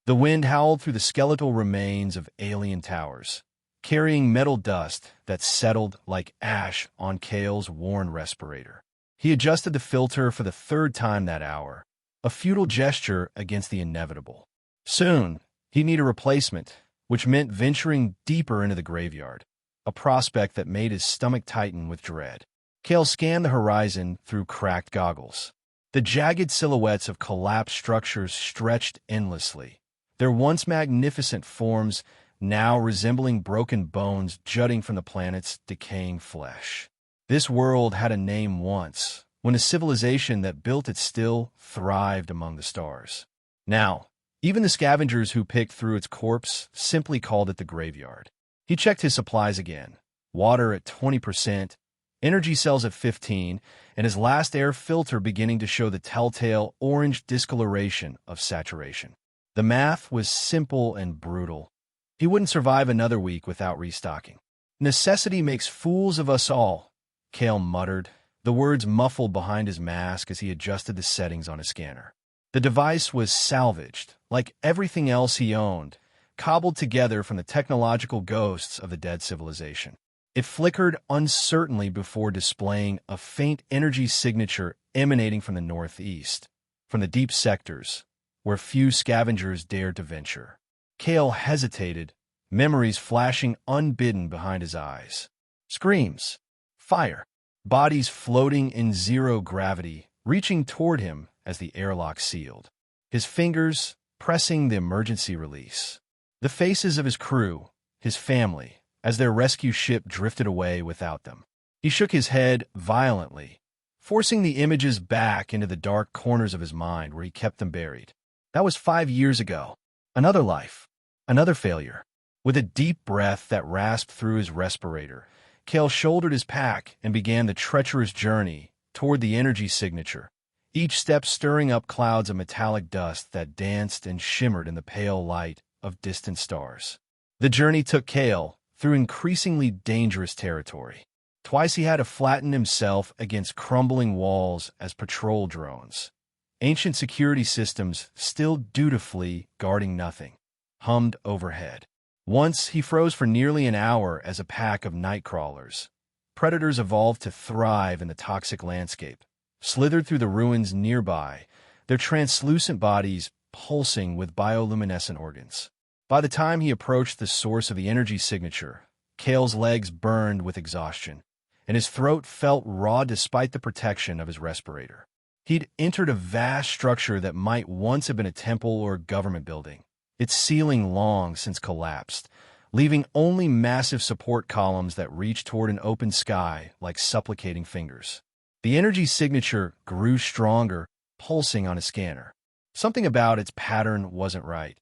The wind howled through the skeletal remains of alien towers, carrying metal dust that settled like ash on Kale's worn respirator. He adjusted the filter for the third time that hour, a futile gesture against the inevitable. Soon, he'd need a replacement, which meant venturing deeper into the graveyard, a prospect that made his stomach tighten with dread. Kale scanned the horizon through cracked goggles. The jagged silhouettes of collapsed structures stretched endlessly, their once magnificent forms now resembling broken bones jutting from the planet's decaying flesh. This world had a name once, when a civilization that built it still thrived among the stars. Now, even the scavengers who picked through its corpse simply called it the graveyard. He checked his supplies again. Water at 20%, energy cells at 15%, and his last air filter beginning to show the telltale orange discoloration of saturation. The math was simple and brutal. He wouldn't survive another week without restocking. "Necessity makes fools of us all," Kale muttered, the words muffled behind his mask as he adjusted the settings on his scanner. The device was salvaged, like everything else he owned, cobbled together from the technological ghosts of the dead civilization. It flickered uncertainly before displaying a faint energy signature emanating from the northeast, from the deep sectors, where few scavengers dared to venture. Kale hesitated, memories flashing unbidden behind his eyes. Screams. Fire. Bodies floating in zero gravity, reaching toward him as the airlock sealed. His fingers pressing the emergency release. The faces of his crew, his family, as their rescue ship drifted away without them. He shook his head violently, forcing the images back into the dark corners of his mind where he kept them buried. That was 5 years ago. Another life. Another failure. With a deep breath that rasped through his respirator, Kale shouldered his pack and began the treacherous journey toward the energy signature, each step stirring up clouds of metallic dust that danced and shimmered in the pale light of distant stars. The journey took Kale through increasingly dangerous territory. Twice he had to flatten himself against crumbling walls as patrol drones, ancient security systems still dutifully guarding nothing, hummed overhead. Once he froze for nearly an hour as a pack of night crawlers, predators evolved to thrive in the toxic landscape, slithered through the ruins nearby, their translucent bodies pulsing with bioluminescent organs. By the time he approached the source of the energy signature, Kale's legs burned with exhaustion, and his throat felt raw despite the protection of his respirator. He'd entered a vast structure that might once have been a temple or government building, its ceiling long since collapsed, leaving only massive support columns that reached toward an open sky like supplicating fingers. The energy signature grew stronger, pulsing on his scanner. Something about its pattern wasn't right.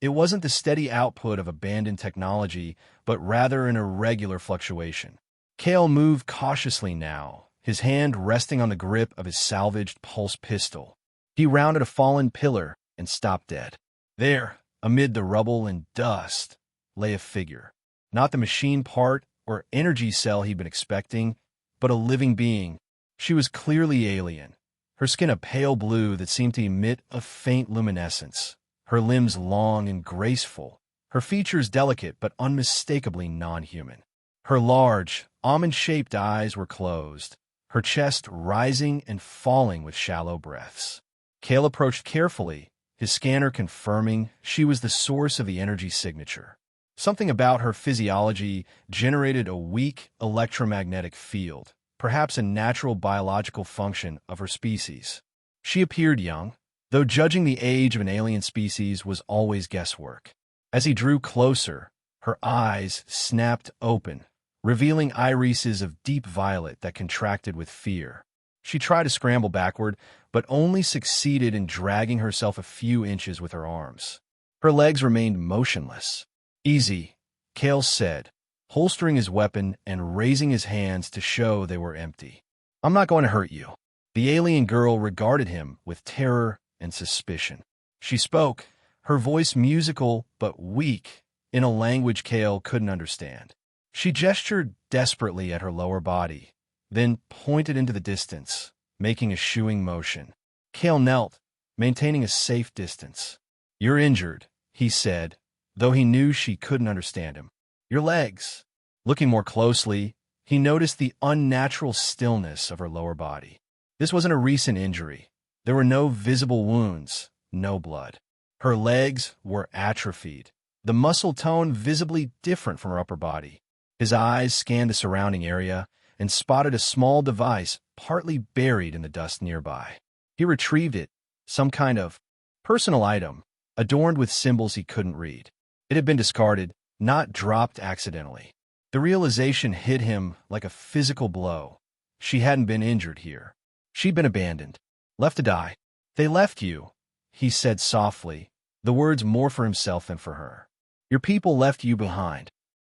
It wasn't the steady output of abandoned technology, but rather an irregular fluctuation. Kale moved cautiously now, his hand resting on the grip of his salvaged pulse pistol. He rounded a fallen pillar and stopped dead. There, amid the rubble and dust, lay a figure. Not the machine part or energy cell he'd been expecting, but a living being. She was clearly alien, her skin a pale blue that seemed to emit a faint luminescence, her limbs long and graceful, her features delicate but unmistakably non-human. Her large, almond-shaped eyes were closed, her chest rising and falling with shallow breaths. Kale approached carefully, his scanner confirming she was the source of the energy signature. Something about her physiology generated a weak electromagnetic field, perhaps a natural biological function of her species. She appeared young, though judging the age of an alien species was always guesswork. As he drew closer, her eyes snapped open, revealing irises of deep violet that contracted with fear. She tried to scramble backward, but only succeeded in dragging herself a few inches with her arms. Her legs remained motionless. "Easy," Kale said, holstering his weapon and raising his hands to show they were empty. "I'm not going to hurt you." The alien girl regarded him with terror and suspicion. She spoke, her voice musical but weak, in a language Kale couldn't understand. She gestured desperately at her lower body, then pointed into the distance, making a shooing motion. Kale knelt, maintaining a safe distance. "You're injured," he said, though he knew she couldn't understand him. Your legs. Looking more closely, he noticed the unnatural stillness of her lower body. This wasn't a recent injury. There were no visible wounds, no blood. Her legs were atrophied, the muscle tone visibly different from her upper body. His eyes scanned the surrounding area and spotted a small device partly buried in the dust nearby. He retrieved it, some kind of personal item, adorned with symbols he couldn't read. It had been discarded, not dropped accidentally. The realization hit him like a physical blow. She hadn't been injured here. She'd been abandoned, left to die. They left you, he said softly, the words more for himself than for her. Your people left you behind.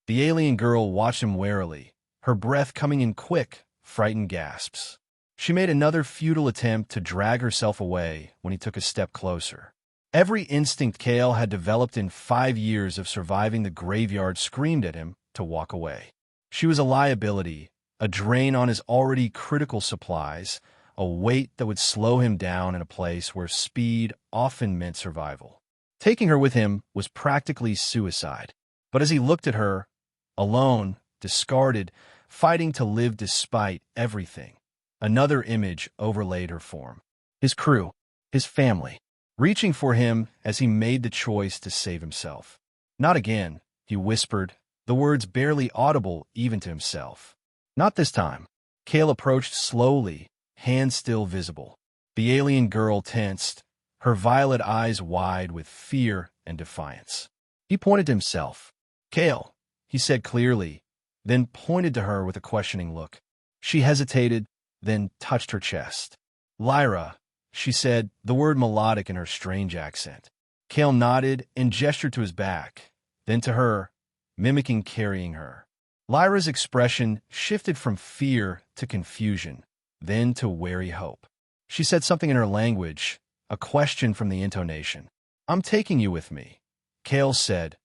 The alien girl watched him warily, her breath coming in quick, frightened gasps. She made another futile attempt to drag herself away when he took a step closer. Every instinct Kale had developed in 5 years of surviving the graveyard screamed at him to walk away. She was a liability, a drain on his already critical supplies, a weight that would slow him down in a place where speed often meant survival. Taking her with him was practically suicide. But as he looked at her, alone, discarded, fighting to live despite everything, another image overlaid her form. His crew, his family, reaching for him as he made the choice to save himself. Not again, he whispered, the words barely audible even to himself. Not this time. Kale approached slowly, hands still visible. The alien girl tensed, her violet eyes wide with fear and defiance. He pointed to himself. Kale, he said clearly, then pointed to her with a questioning look. She hesitated, then touched her chest. Lyra, she said, the word melodic in her strange accent. Kale nodded and gestured to his back, then to her, mimicking carrying her. Lyra's expression shifted from fear to confusion, then to wary hope. She said something in her language, a question from the intonation. I'm taking you with me, Kale said,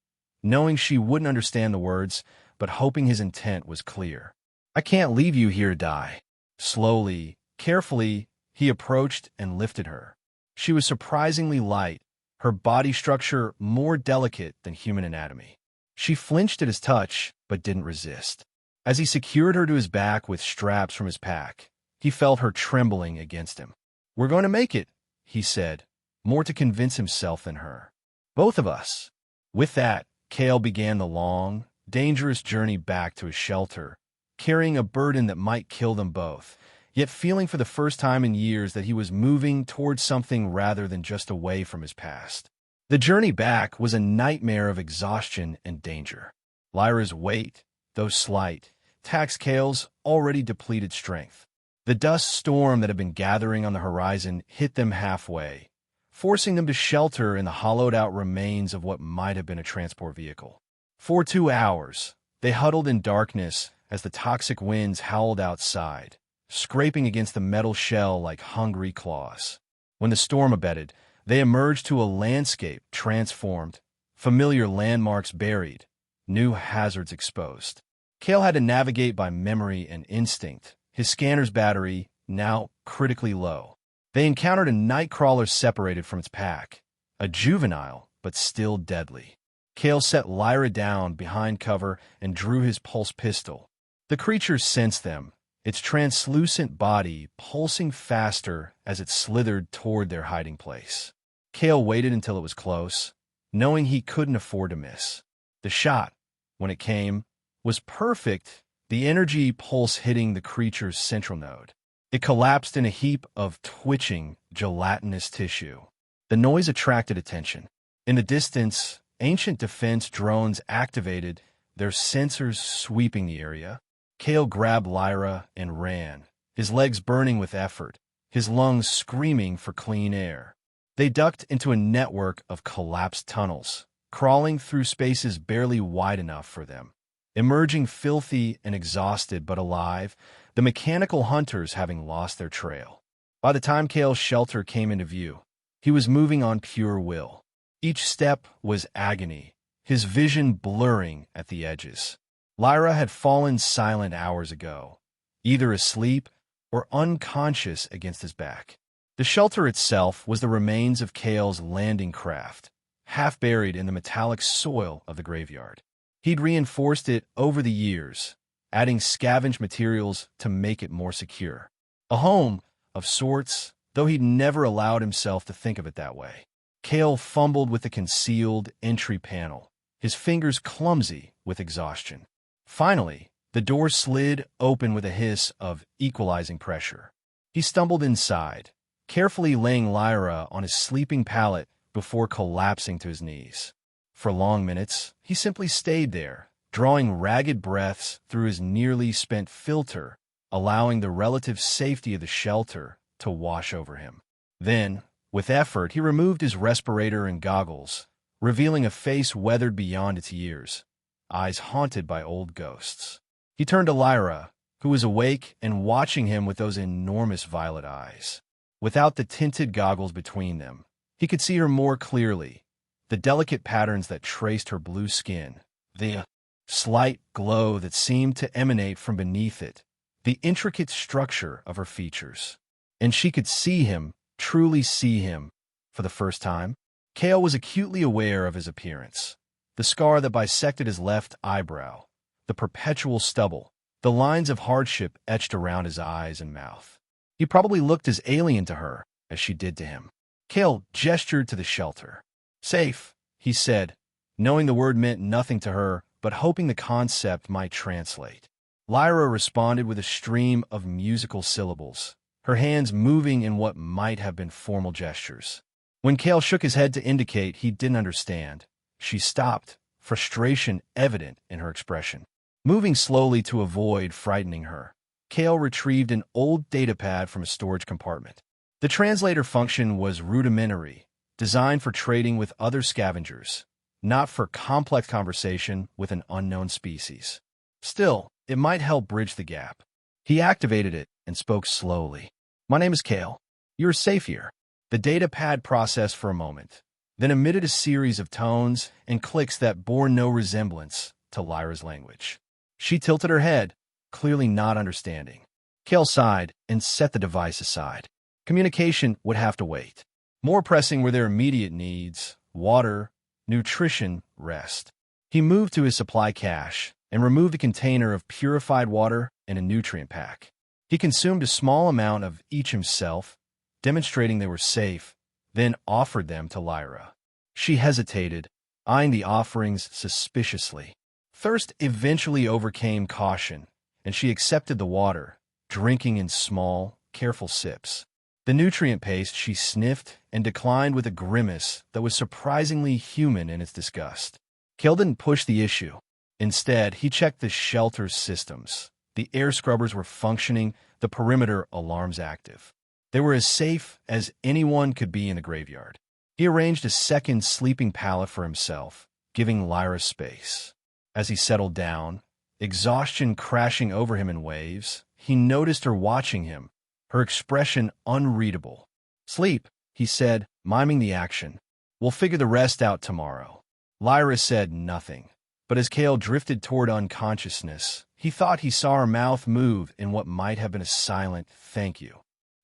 knowing she wouldn't understand the words, but hoping his intent was clear. I can't leave you here to die. Slowly, carefully, he approached and lifted her. She was surprisingly light, her body structure more delicate than human anatomy. She flinched at his touch, but didn't resist. As he secured her to his back with straps from his pack, he felt her trembling against him. We're going to make it, he said, more to convince himself than her. Both of us. With that, Kale began the long, dangerous journey back to his shelter, carrying a burden that might kill them both, yet feeling for the first time in years that he was moving towards something rather than just away from his past. The journey back was a nightmare of exhaustion and danger. Lyra's weight, though slight, taxed Kale's already depleted strength. The dust storm that had been gathering on the horizon hit them halfway, forcing them to shelter in the hollowed-out remains of what might have been a transport vehicle. For 2 hours, they huddled in darkness as the toxic winds howled outside, scraping against the metal shell like hungry claws. When the storm abated, they emerged to a landscape transformed, familiar landmarks buried, new hazards exposed. Kale had to navigate by memory and instinct, his scanner's battery now critically low. They encountered a nightcrawler separated from its pack, a juvenile but still deadly. Kale set Lyra down behind cover and drew his pulse pistol. The creature sensed them, its translucent body pulsing faster as it slithered toward their hiding place. Kale waited until it was close, knowing he couldn't afford to miss. The shot, when it came, was perfect, the energy pulse hitting the creature's central node. It collapsed in a heap of twitching, gelatinous tissue. The noise attracted attention. In the distance, ancient defense drones activated, their sensors sweeping the area. Kale grabbed Lyra and ran, his legs burning with effort, his lungs screaming for clean air. They ducked into a network of collapsed tunnels, crawling through spaces barely wide enough for them. Emerging filthy and exhausted but alive, the mechanical hunters having lost their trail. By the time Kale's shelter came into view, he was moving on pure will. Each step was agony, his vision blurring at the edges. Lyra had fallen silent hours ago, either asleep or unconscious against his back. The shelter itself was the remains of Kale's landing craft, half buried in the metallic soil of the graveyard. He'd reinforced it over the years, adding scavenged materials to make it more secure. A home, of sorts, though he'd never allowed himself to think of it that way. Cale fumbled with the concealed entry panel, his fingers clumsy with exhaustion. Finally, the door slid open with a hiss of equalizing pressure. He stumbled inside, carefully laying Lyra on his sleeping pallet before collapsing to his knees. For long minutes, he simply stayed there, drawing ragged breaths through his nearly spent filter, allowing the relative safety of the shelter to wash over him. Then, with effort, he removed his respirator and goggles, revealing a face weathered beyond its years, eyes haunted by old ghosts. He turned to Lyra, who was awake and watching him with those enormous violet eyes. Without the tinted goggles between them, he could see her more clearly, the delicate patterns that traced her blue skin, the slight glow that seemed to emanate from beneath it, the intricate structure of her features. And she could see him, truly see him, for the first time. Cale was acutely aware of his appearance, the scar that bisected his left eyebrow, the perpetual stubble, the lines of hardship etched around his eyes and mouth. He probably looked as alien to her as she did to him. Cale gestured to the shelter. "Safe," he said, knowing the word meant nothing to her, but hoping the concept might translate. Lyra responded with a stream of musical syllables, her hands moving in what might have been formal gestures. When Cale shook his head to indicate he didn't understand, she stopped, frustration evident in her expression. Moving slowly to avoid frightening her, Cale retrieved an old datapad from a storage compartment. The translator function was rudimentary, designed for trading with other scavengers, not for complex conversation with an unknown species. Still, it might help bridge the gap. He activated it and spoke slowly. "My name is Cale. You're safe here." The datapad processed for a moment, then emitted a series of tones and clicks that bore no resemblance to Lyra's language. She tilted her head, clearly not understanding. Cale sighed and set the device aside. Communication would have to wait. More pressing were their immediate needs: water, nutrition, rest. He moved to his supply cache and removed a container of purified water and a nutrient pack. He consumed a small amount of each himself, demonstrating they were safe, then offered them to Lyra. She hesitated, eyeing the offerings suspiciously. Thirst eventually overcame caution, and she accepted the water, drinking in small, careful sips. The nutrient paste she sniffed and declined with a grimace that was surprisingly human in its disgust. Cale didn't push the issue. Instead, he checked the shelter's systems. The air scrubbers were functioning, the perimeter alarms active. They were as safe as anyone could be in the graveyard. He arranged a second sleeping pallet for himself, giving Lyra space. As he settled down, exhaustion crashing over him in waves, he noticed her watching him, her expression unreadable. "Sleep," he said, miming the action. "We'll figure the rest out tomorrow." Lyra said nothing, but as Cale drifted toward unconsciousness, he thought he saw her mouth move in what might have been a silent thank you.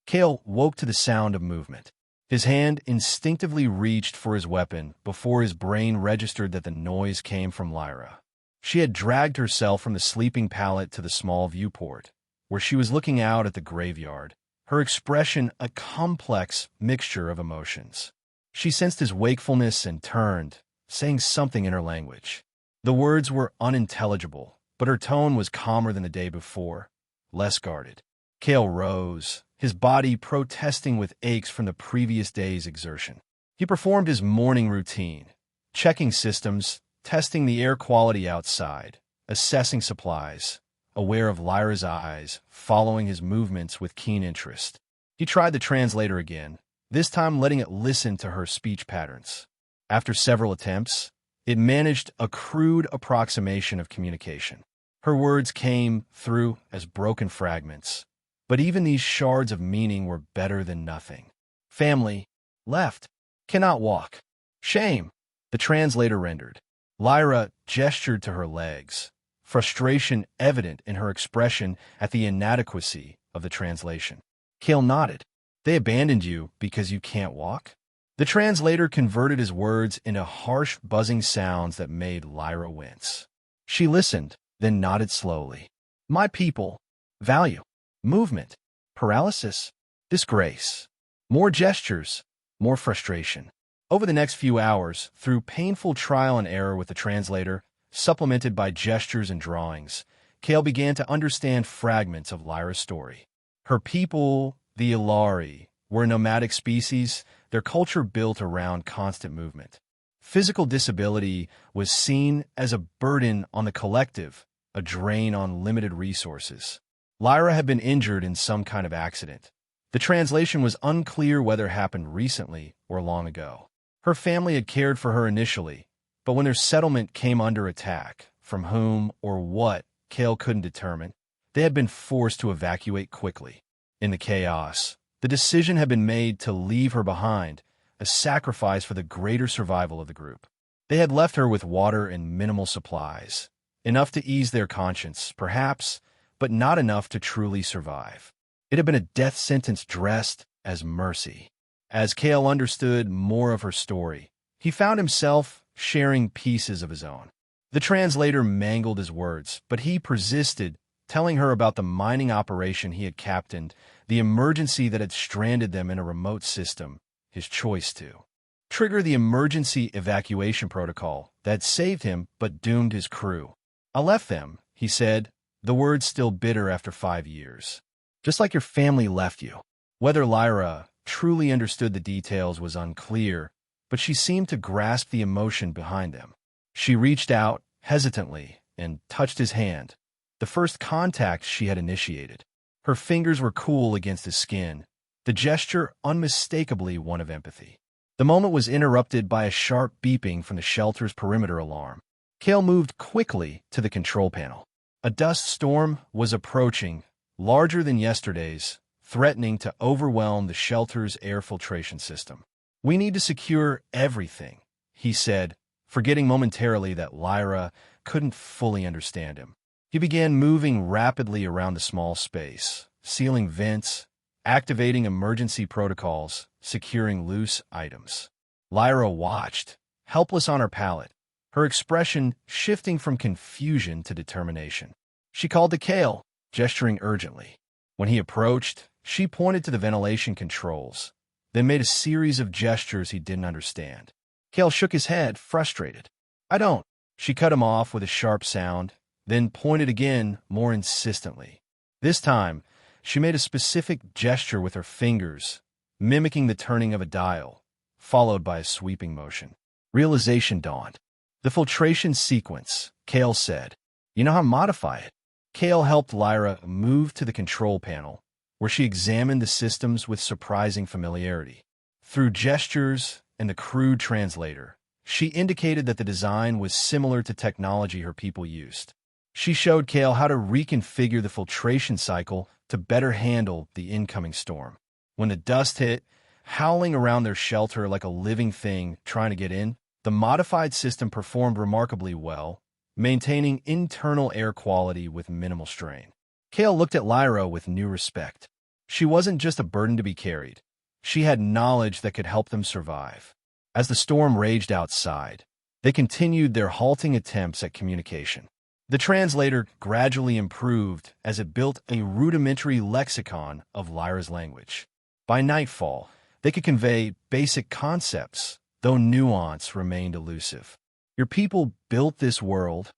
Cale woke to the sound of movement. His hand instinctively reached for his weapon before his brain registered that the noise came from Lyra. She had dragged herself from the sleeping pallet to the small viewport, where she was looking out at the graveyard, her expression a complex mixture of emotions. She sensed his wakefulness and turned, saying something in her language. The words were unintelligible, but her tone was calmer than the day before, less guarded. Cale rose, his body protesting with aches from the previous day's exertion. He performed his morning routine, checking systems, testing the air quality outside, assessing supplies, aware of Lyra's eyes, following his movements with keen interest. He tried the translator again, this time letting it listen to her speech patterns. After several attempts, it managed a crude approximation of communication. Her words came through as broken fragments, but even these shards of meaning were better than nothing. Family, left, cannot walk. Shame, the translator rendered. Lyra gestured to her legs, frustration evident in her expression at the inadequacy of the translation. Cale nodded. They abandoned you because you can't walk? The translator converted his words into harsh, buzzing sounds that made Lyra wince. She listened, then nodded slowly. My people. Value. Movement. Paralysis. Disgrace. More gestures. More frustration. Over the next few hours, through painful trial and error with the translator, supplemented by gestures and drawings, Kale began to understand fragments of Lyra's story. Her people, the Ilari, were a nomadic species, their culture built around constant movement. Physical disability was seen as a burden on the collective, a drain on limited resources. Lyra had been injured in some kind of accident. The translation was unclear whether it happened recently or long ago. Her family had cared for her initially, but when their settlement came under attack, from whom or what Kale couldn't determine, they had been forced to evacuate quickly. In the chaos, the decision had been made to leave her behind, a sacrifice for the greater survival of the group. They had left her with water and minimal supplies, enough to ease their conscience, perhaps, but not enough to truly survive. It had been a death sentence dressed as mercy. As Kale understood more of her story, he found himself sharing pieces of his own. The translator mangled his words, but he persisted, telling her about the mining operation he had captained, the emergency that had stranded them in a remote system, his choice to trigger the emergency evacuation protocol that saved him but doomed his crew. I left them, he said, the words still bitter after 5 years. Just like your family left you. Whether Lyra truly understood the details was unclear, but she seemed to grasp the emotion behind them. She reached out, hesitantly, and touched his hand, the first contact she had initiated. Her fingers were cool against his skin, the gesture unmistakably one of empathy. The moment was interrupted by a sharp beeping from the shelter's perimeter alarm. Kale moved quickly to the control panel. A dust storm was approaching, larger than yesterday's, threatening to overwhelm the shelter's air filtration system. We need to secure everything, he said, forgetting momentarily that Lyra couldn't fully understand him. He began moving rapidly around the small space, sealing vents, activating emergency protocols, securing loose items. Lyra watched, helpless on her pallet, her expression shifting from confusion to determination. She called to Kale, gesturing urgently. When he approached, she pointed to the ventilation controls, then made a series of gestures he didn't understand. Kale shook his head, frustrated. I don't. She cut him off with a sharp sound, then pointed again, more insistently. This time, she made a specific gesture with her fingers, mimicking the turning of a dial, followed by a sweeping motion. Realization dawned. The filtration sequence, Kale said. You know how to modify it. Kale helped Lyra move to the control panel, where she examined the systems with surprising familiarity. Through gestures and the crude translator, she indicated that the design was similar to technology her people used. She showed Kale how to reconfigure the filtration cycle to better handle the incoming storm. When the dust hit, howling around their shelter like a living thing trying to get in, the modified system performed remarkably well, maintaining internal air quality with minimal strain. Kale looked at Lyra with new respect. She wasn't just a burden to be carried. She had knowledge that could help them survive. As the storm raged outside, they continued their halting attempts at communication. The translator gradually improved as it built a rudimentary lexicon of Lyra's language. By nightfall, they could convey basic concepts, though nuance remained elusive. Your people built this world?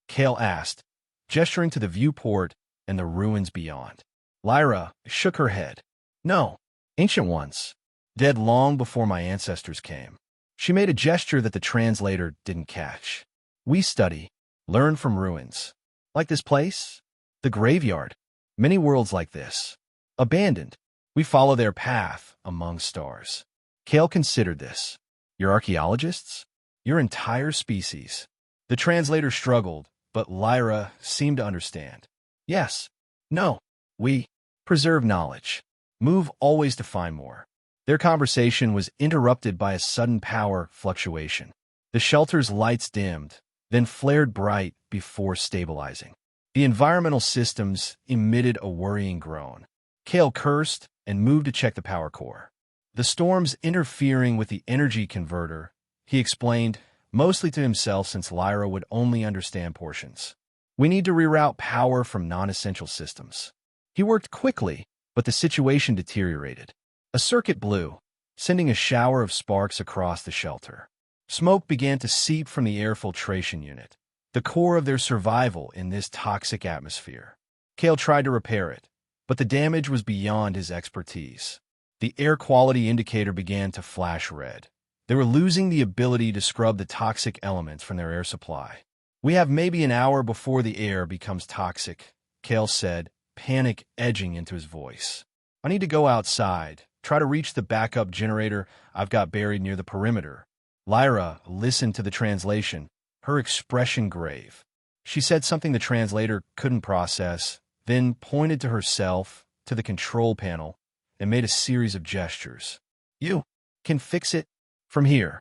Kale asked, gesturing to the viewport and the ruins beyond. Lyra shook her head. No, ancient ones, dead long before my ancestors came. She made a gesture that the translator didn't catch. We study, learn from ruins. Like this place? The graveyard. Many worlds like this. Abandoned. We follow their path among stars. Kale considered this. Your archaeologists? Your entire species. The translator struggled, but Lyra seemed to understand. Yes. No. We preserve knowledge. Move always to find more. Their conversation was interrupted by a sudden power fluctuation. The shelter's lights dimmed, then flared bright before stabilizing. The environmental systems emitted a worrying groan. Kale cursed and moved to check the power core. The storm's interfering with the energy converter, he explained, mostly to himself since Lyra would only understand portions. We need to reroute power from non-essential systems. He worked quickly, but the situation deteriorated. A circuit blew, sending a shower of sparks across the shelter. Smoke began to seep from the air filtration unit, the core of their survival in this toxic atmosphere. Kale tried to repair it, but the damage was beyond his expertise. The air quality indicator began to flash red. They were losing the ability to scrub the toxic elements from their air supply. We have maybe an hour before the air becomes toxic, Kale said, panic edging into his voice. I need to go outside, try to reach the backup generator I've got buried near the perimeter. Lyra listened to the translation, her expression grave. She said something the translator couldn't process, then pointed to herself, to the control panel, and made a series of gestures. You can fix it from here?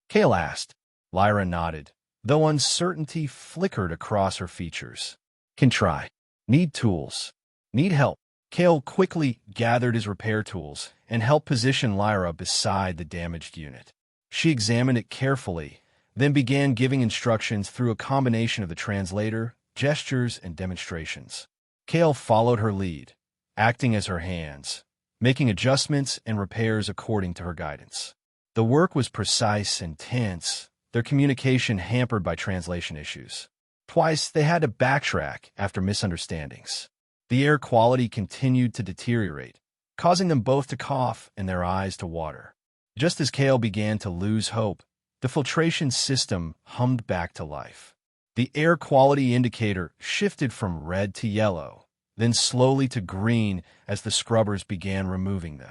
Kale asked. Lyra nodded, though uncertainty flickered across her features. Can try. Need tools. Need help. Kale quickly gathered his repair tools and helped position Lyra beside the damaged unit. She examined it carefully, then began giving instructions through a combination of the translator, gestures, and demonstrations. Kale followed her lead, acting as her hands, making adjustments and repairs according to her guidance. The work was precise and tense, their communication hampered by translation issues. Twice they had to backtrack after misunderstandings. The air quality continued to deteriorate, causing them both to cough and their eyes to water. Just as Kale began to lose hope, the filtration system hummed back to life. The air quality indicator shifted from red to yellow, then slowly to green as the scrubbers began removing the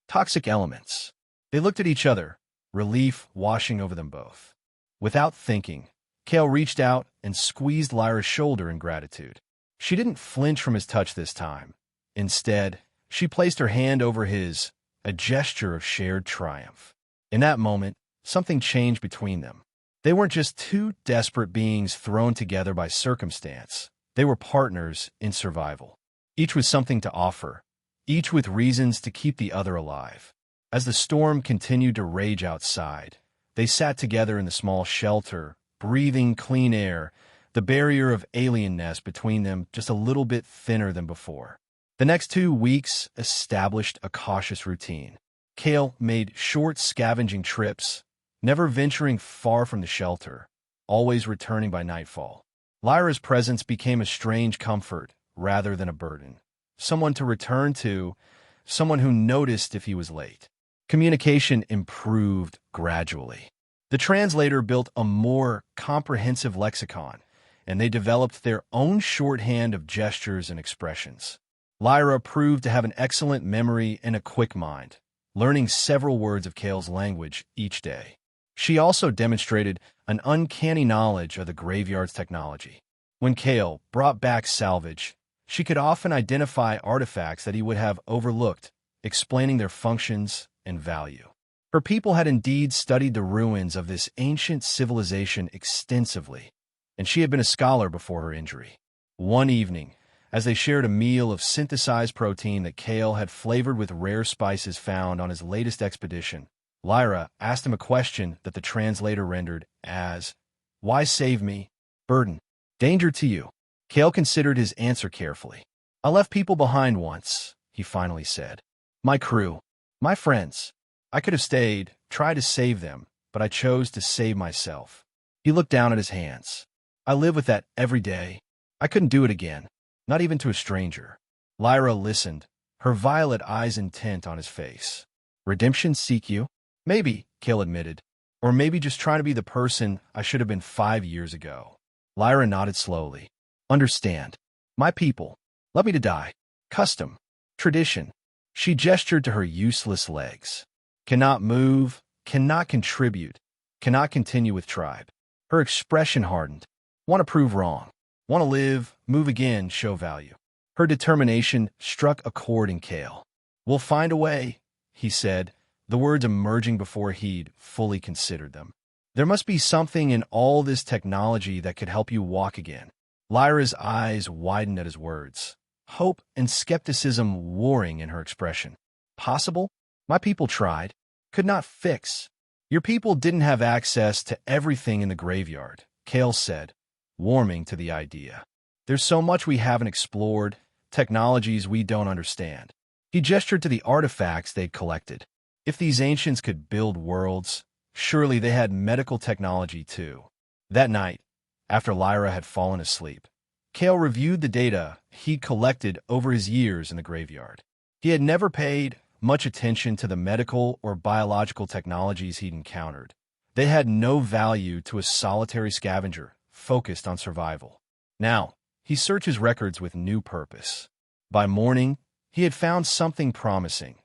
toxic elements. They looked at each other, relief washing over them both. Without thinking, Kale reached out and squeezed Lyra's shoulder in gratitude. She didn't flinch from his touch this time. Instead, she placed her hand over his, a gesture of shared triumph. In that moment, something changed between them. They weren't just two desperate beings thrown together by circumstance. They were partners in survival. Each with something to offer, each with reasons to keep the other alive. As the storm continued to rage outside, they sat together in the small shelter, breathing clean air, the barrier of alienness between them just a little bit thinner than before. The next 2 weeks established a cautious routine. Kale made short scavenging trips, never venturing far from the shelter, always returning by nightfall. Lyra's presence became a strange comfort rather than a burden. Someone to return to, someone who noticed if he was late. Communication improved gradually. The translator built a more comprehensive lexicon, and they developed their own shorthand of gestures and expressions. Lyra proved to have an excellent memory and a quick mind, learning several words of Kale's language each day. She also demonstrated an uncanny knowledge of the graveyard's technology. When Kale brought back salvage, she could often identify artifacts that he would have overlooked, explaining their functions and value. Her people had indeed studied the ruins of this ancient civilization extensively, and she had been a scholar before her injury. One evening, as they shared a meal of synthesized protein that Kale had flavored with rare spices found on his latest expedition, Lyra asked him a question that the translator rendered as, "Why save me? Burden. Danger to you." Kale considered his answer carefully. "I left people behind once," he finally said. "My crew. My friends. I could have stayed, tried to save them, but I chose to save myself." He looked down at his hands. "I live with that every day. I couldn't do it again, not even to a stranger." Lyra listened, her violet eyes intent on his face. "Redemption seek you?" "Maybe," Kale admitted. "Or maybe just trying to be the person I should have been 5 years ago." Lyra nodded slowly. "Understand. My people. Let me to die. Custom. Tradition." She gestured to her useless legs. "Cannot move, cannot contribute, cannot continue with tribe." Her expression hardened. "Want to prove wrong. Want to live, move again, show value." Her determination struck a chord in Kale. "We'll find a way," he said, the words emerging before he'd fully considered them. "There must be something in all this technology that could help you walk again." Lyra's eyes widened at his words, hope and skepticism warring in her expression. "Possible? My people tried. Could not fix. Your people didn't have access to everything in the graveyard, Kale said, warming to the idea. There's so much we haven't explored, technologies we don't understand. He gestured to the artifacts they'd collected. If these ancients could build worlds, surely they had medical technology too. That night, after Lyra had fallen asleep, Kale reviewed the data he'd collected over his years in the graveyard. He had never paid much attention to the medical or biological technologies he'd encountered. They had no value to a solitary scavenger focused on survival. Now, he searched his records with new purpose. By morning, he had found something promising.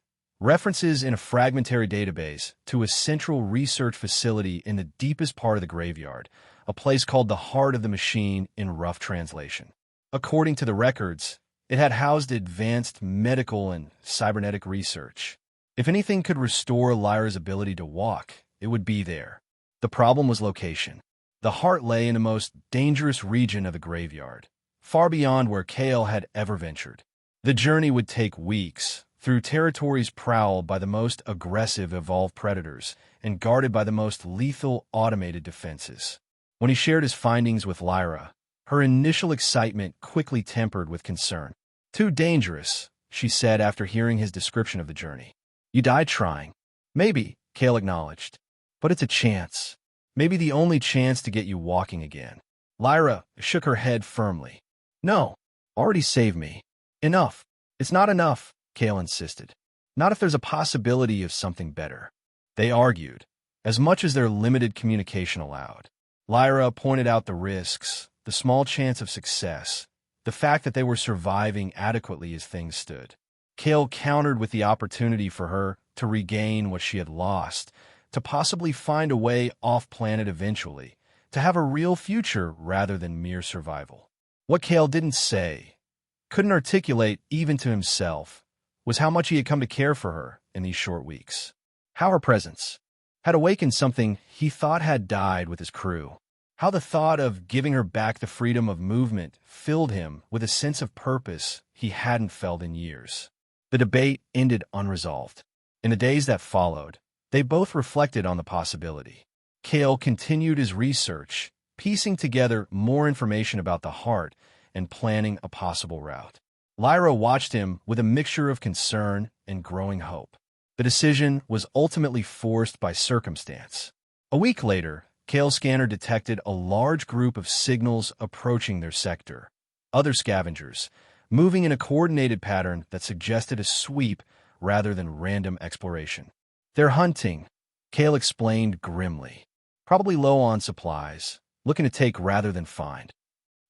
References in a fragmentary database to a central research facility in the deepest part of the graveyard, a place called the Heart of the Machine in rough translation. According to the records, it had housed advanced medical and cybernetic research. If anything could restore Lyra's ability to walk, it would be there. The problem was location. The heart lay in the most dangerous region of the graveyard, far beyond where Kale had ever ventured. The journey would take weeks, through territories prowled by the most aggressive evolved predators and guarded by the most lethal automated defenses. When he shared his findings with Lyra, her initial excitement quickly tempered with concern. Too dangerous, she said after hearing his description of the journey. You died trying. Maybe, Kale acknowledged. But it's a chance. Maybe the only chance to get you walking again. Lyra shook her head firmly. No, already saved me. Enough. It's not enough, Kale insisted. Not if there's a possibility of something better. They argued, as much as their limited communication allowed. Lyra pointed out the risks, the small chance of success, the fact that they were surviving adequately as things stood. Kale countered with the opportunity for her to regain what she had lost, to possibly find a way off-planet eventually, to have a real future rather than mere survival. What Kale didn't say, couldn't articulate even to himself, was how much he had come to care for her in these short weeks. How her presence had awakened something he thought had died with his crew. How the thought of giving her back the freedom of movement filled him with a sense of purpose he hadn't felt in years. The debate ended unresolved. In the days that followed, they both reflected on the possibility. Kale continued his research, piecing together more information about the heart and planning a possible route. Lyra watched him with a mixture of concern and growing hope. The decision was ultimately forced by circumstance. A week later, Kale's scanner detected a large group of signals approaching their sector. Other scavengers, moving in a coordinated pattern that suggested a sweep rather than random exploration. They're hunting, Kale explained grimly. Probably low on supplies, looking to take rather than find.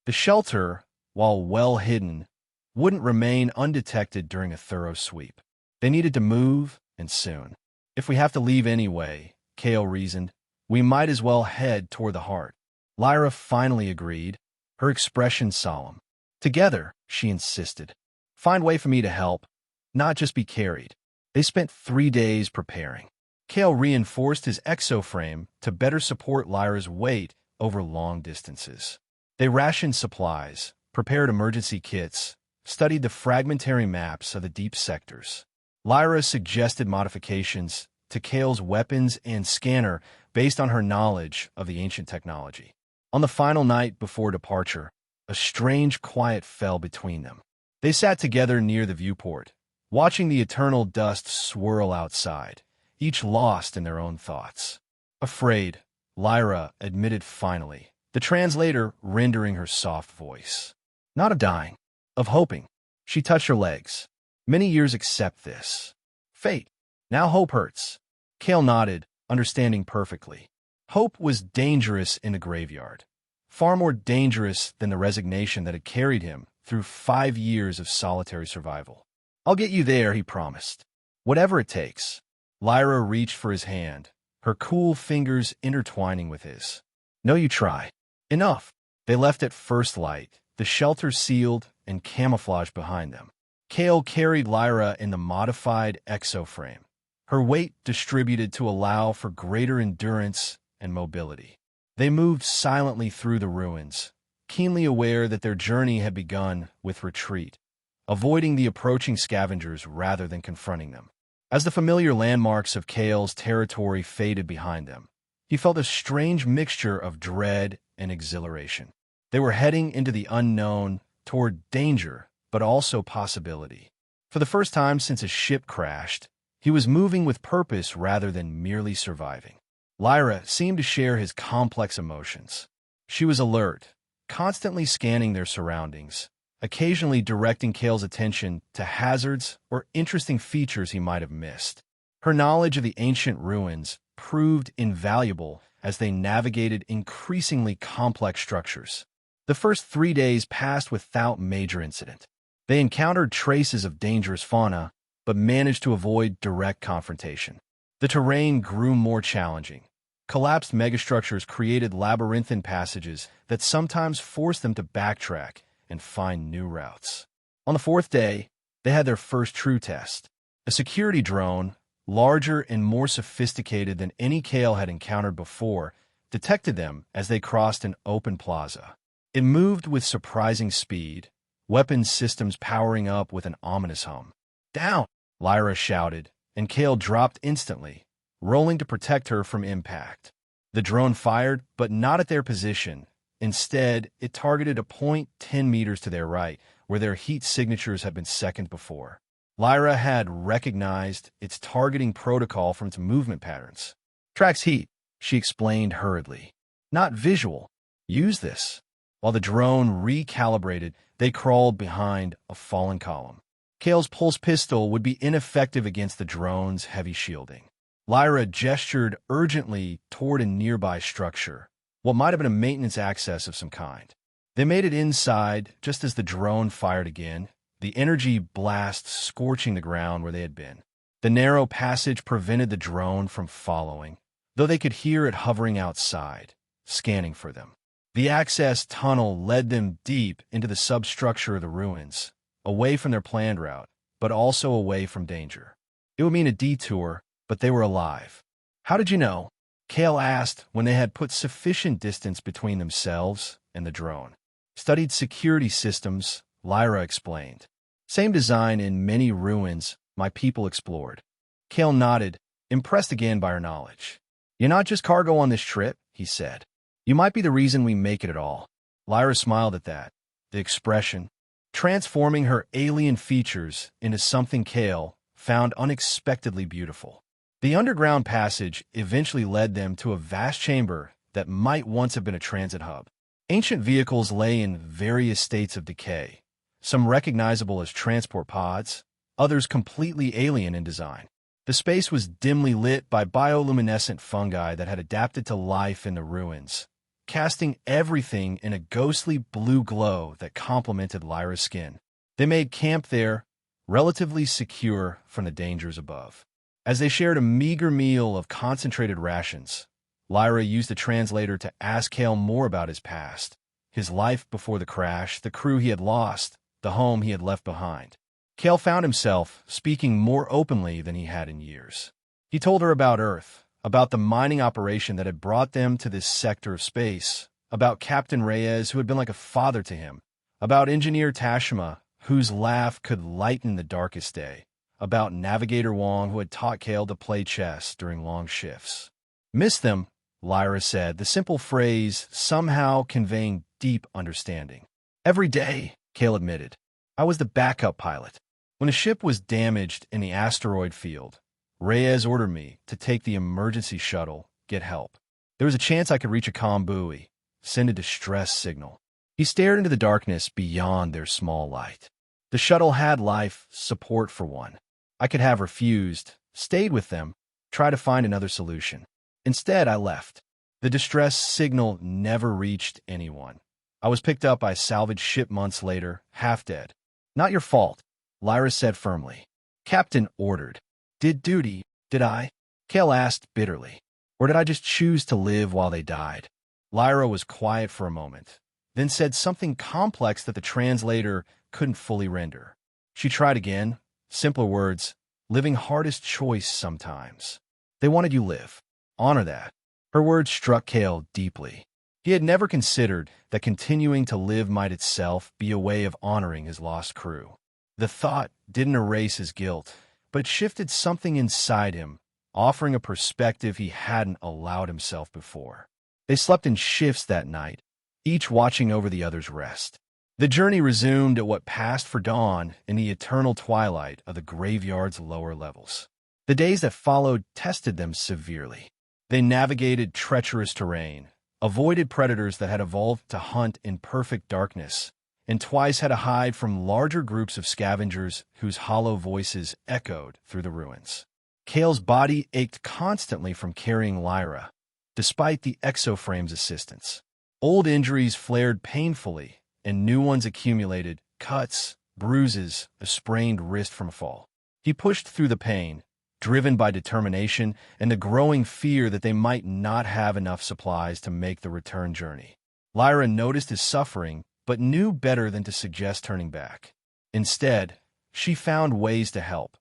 The shelter, while well hidden, wouldn't remain undetected during a thorough sweep. They needed to move, and soon. If we have to leave anyway, Kale reasoned, we might as well head toward the heart. Lyra finally agreed, her expression solemn. Together, she insisted. Find way for me to help, not just be carried. They spent 3 days preparing. Kale reinforced his exoframe to better support Lyra's weight over long distances. They rationed supplies, prepared emergency kits, studied the fragmentary maps of the deep sectors. Lyra suggested modifications to Kale's weapons and scanner based on her knowledge of the ancient technology. On the final night before departure, a strange quiet fell between them. They sat together near the viewport, watching the eternal dust swirl outside, each lost in their own thoughts. Afraid, Lyra admitted finally, the translator rendering her soft voice. Not of dying, of hoping. She touched her legs. Many years accept this. Fate. Now hope hurts. Kale nodded, understanding perfectly. Hope was dangerous in the graveyard. Far more dangerous than the resignation that had carried him through 5 years of solitary survival. I'll get you there, he promised. Whatever it takes. Lyra reached for his hand, her cool fingers intertwining with his. No, you try. Enough. They left at first light, the shelter sealed and camouflaged behind them. Kale carried Lyra in the modified exoframe, her weight distributed to allow for greater endurance and mobility. They moved silently through the ruins, keenly aware that their journey had begun with retreat, avoiding the approaching scavengers rather than confronting them. As the familiar landmarks of Kale's territory faded behind them, he felt a strange mixture of dread and exhilaration. They were heading into the unknown, toward danger, but also possibility. For the first time since his ship crashed, he was moving with purpose rather than merely surviving. Lyra seemed to share his complex emotions. She was alert, constantly scanning their surroundings, occasionally directing Kale's attention to hazards or interesting features he might have missed. Her knowledge of the ancient ruins proved invaluable as they navigated increasingly complex structures. The first 3 days passed without major incident. They encountered traces of dangerous fauna, but managed to avoid direct confrontation. The terrain grew more challenging. Collapsed megastructures created labyrinthine passages that sometimes forced them to backtrack and find new routes. On the 4th day, they had their first true test. A security drone, larger and more sophisticated than any Kale had encountered before, detected them as they crossed an open plaza. It moved with surprising speed, weapons systems powering up with an ominous hum. "Down!" Lyra shouted, and Kale dropped instantly, rolling to protect her from impact. The drone fired, but not at their position. Instead, it targeted a point 10 meters to their right, where their heat signatures had been second before. Lyra had recognized its targeting protocol from its movement patterns. "Tracks heat," she explained hurriedly. "Not visual. Use this." While the drone recalibrated, they crawled behind a fallen column. Kale's pulse pistol would be ineffective against the drone's heavy shielding. Lyra gestured urgently toward a nearby structure, what might have been a maintenance access of some kind. They made it inside just as the drone fired again, the energy blast scorching the ground where they had been. The narrow passage prevented the drone from following, though they could hear it hovering outside, scanning for them. The access tunnel led them deep into the substructure of the ruins, away from their planned route, but also away from danger. It would mean a detour, but they were alive. "How did you know?" Kale asked when they had put sufficient distance between themselves and the drone. "Studied security systems," Lyra explained. "Same design in many ruins my people explored." Kale nodded, impressed again by her knowledge. "You're not just cargo on this trip," he said. "You might be the reason we make it at all." Lyra smiled at that, the expression, transforming her alien features into something Kale found unexpectedly beautiful. The underground passage eventually led them to a vast chamber that might once have been a transit hub. Ancient vehicles lay in various states of decay, some recognizable as transport pods, others completely alien in design. The space was dimly lit by bioluminescent fungi that had adapted to life in the ruins, casting everything in a ghostly blue glow that complemented Lyra's skin. They made camp there, relatively secure from the dangers above. As they shared a meager meal of concentrated rations, Lyra used a translator to ask Kale more about his past, his life before the crash, the crew he had lost, the home he had left behind. Kale found himself speaking more openly than he had in years. He told her about Earth, about the mining operation that had brought them to this sector of space, about Captain Reyes, who had been like a father to him, about Engineer Tashima, whose laugh could lighten the darkest day, about Navigator Wong, who had taught Kale to play chess during long shifts. "Miss them," Lyra said, the simple phrase somehow conveying deep understanding. "Every day," Kale admitted. "I was the backup pilot. When a ship was damaged in the asteroid field, Reyes ordered me to take the emergency shuttle, get help. There was a chance I could reach a comm buoy, send a distress signal." He stared into the darkness beyond their small light. The shuttle had life support for one. I could have refused, stayed with them, try to find another solution. Instead, I left. The distress signal never reached anyone. I was picked up by a salvage ship months later, half dead. "Not your fault," Lyra said firmly. "Captain ordered. Did duty, did I?" Kale asked bitterly. "Or did I just choose to live while they died?" Lyra was quiet for a moment, then said something complex that the translator couldn't fully render. She tried again, simpler words, living hardest choice sometimes. "They wanted you live. Honor that." Her words struck Kale deeply. He had never considered that continuing to live might itself be a way of honoring his lost crew. The thought didn't erase his guilt, but shifted something inside him, offering a perspective he hadn't allowed himself before. They slept in shifts that night, each watching over the other's rest. The journey resumed at what passed for dawn in the eternal twilight of the graveyard's lower levels. The days that followed tested them severely. They navigated treacherous terrain, avoided predators that had evolved to hunt in perfect darkness, and twice had to hide from larger groups of scavengers whose hollow voices echoed through the ruins. Kale's body ached constantly from carrying Lyra, despite the exoframe's assistance. Old injuries flared painfully, and new ones accumulated: cuts, bruises, a sprained wrist from a fall. He pushed through the pain, driven by determination and the growing fear that they might not have enough supplies to make the return journey. Lyra noticed his suffering, but knew better than to suggest turning back. Instead, she found ways to help,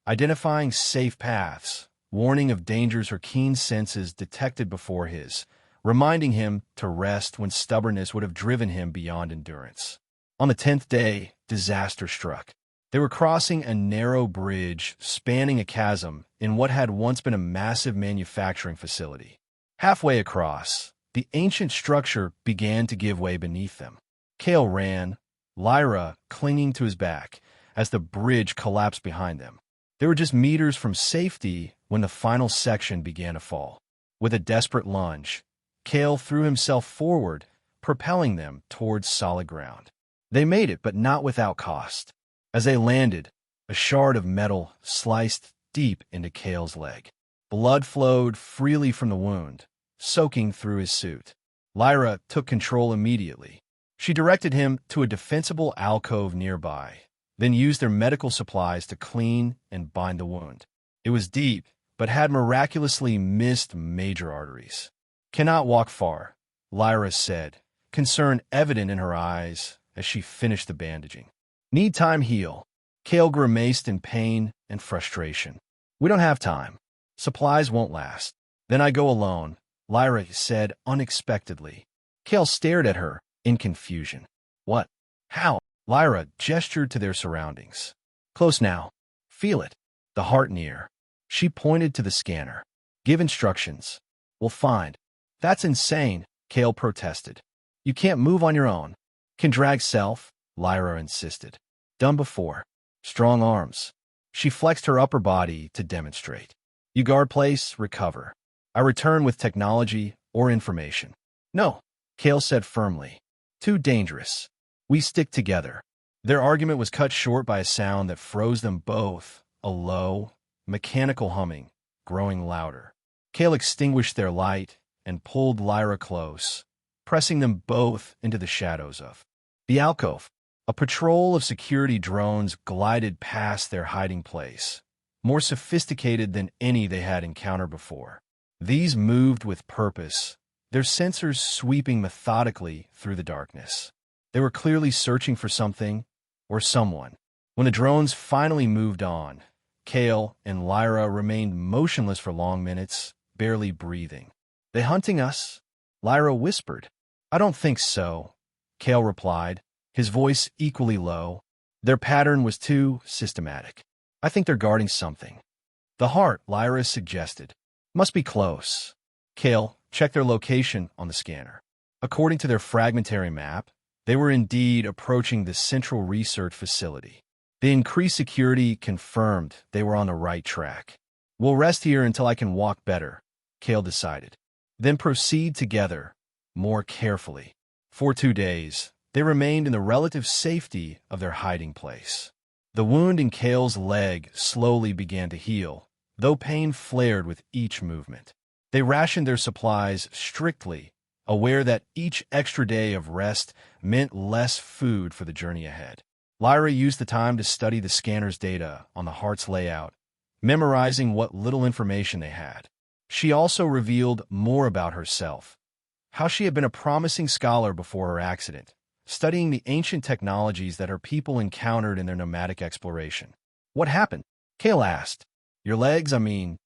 identifying safe paths, warning of dangers her keen senses detected before his, reminding him to rest when stubbornness would have driven him beyond endurance. On the 10th day, disaster struck. They were crossing a narrow bridge spanning a chasm in what had once been a massive manufacturing facility. Halfway across, the ancient structure began to give way beneath them. Kale ran, Lyra clinging to his back, as the bridge collapsed behind them. They were just meters from safety when the final section began to fall. With a desperate lunge, Kale threw himself forward, propelling them towards solid ground. They made it, but not without cost. As they landed, a shard of metal sliced deep into Kale's leg. Blood flowed freely from the wound, soaking through his suit. Lyra took control immediately. She directed him to a defensible alcove nearby, then used their medical supplies to clean and bind the wound. It was deep, but had miraculously missed major arteries. "Cannot walk far," Lyra said, concern evident in her eyes as she finished the bandaging. "Need time heal." Kale grimaced in pain and frustration. "We don't have time. Supplies won't last." "Then I go alone," Lyra said unexpectedly. Kale stared at her in confusion. "What? How?" Lyra gestured to their surroundings. "Close now. Feel it. The heart near." She pointed to the scanner. "Give instructions. We'll find." "That's insane," Kale protested. "You can't move on your own." "Can drag self," Lyra insisted. "Done before." "Strong arms." She flexed her upper body to demonstrate. "You guard place, recover. I return with technology or information." "No," Kale said firmly. "Too dangerous. We stick together." Their argument was cut short by a sound that froze them both, a low, mechanical humming, growing louder. Kale extinguished their light and pulled Lyra close, pressing them both into the shadows of the alcove. A patrol of security drones glided past their hiding place, more sophisticated than any they had encountered before. These moved with purpose, their sensors sweeping methodically through the darkness. They were clearly searching for something or someone. When the drones finally moved on, Kale and Lyra remained motionless for long minutes, barely breathing. "They hunting us?" Lyra whispered. "I don't think so," Kale replied, his voice equally low. Their pattern was too systematic. "I think they're guarding something." "The heart," Lyra suggested. "Must be close." Kale checked their location on the scanner. According to their fragmentary map, they were indeed approaching the central research facility. The increased security confirmed they were on the right track. "We'll rest here until I can walk better," Kale decided. "Then proceed together, more carefully." For 2 days, they remained in the relative safety of their hiding place. The wound in Kale's leg slowly began to heal, though pain flared with each movement. They rationed their supplies strictly, aware that each extra day of rest meant less food for the journey ahead. Lyra used the time to study the scanner's data on the heart's layout, memorizing what little information they had. She also revealed more about herself, how she had been a promising scholar before her accident, studying the ancient technologies that her people encountered in their nomadic exploration. "What happened?" Kale asked. "Your legs, I mean."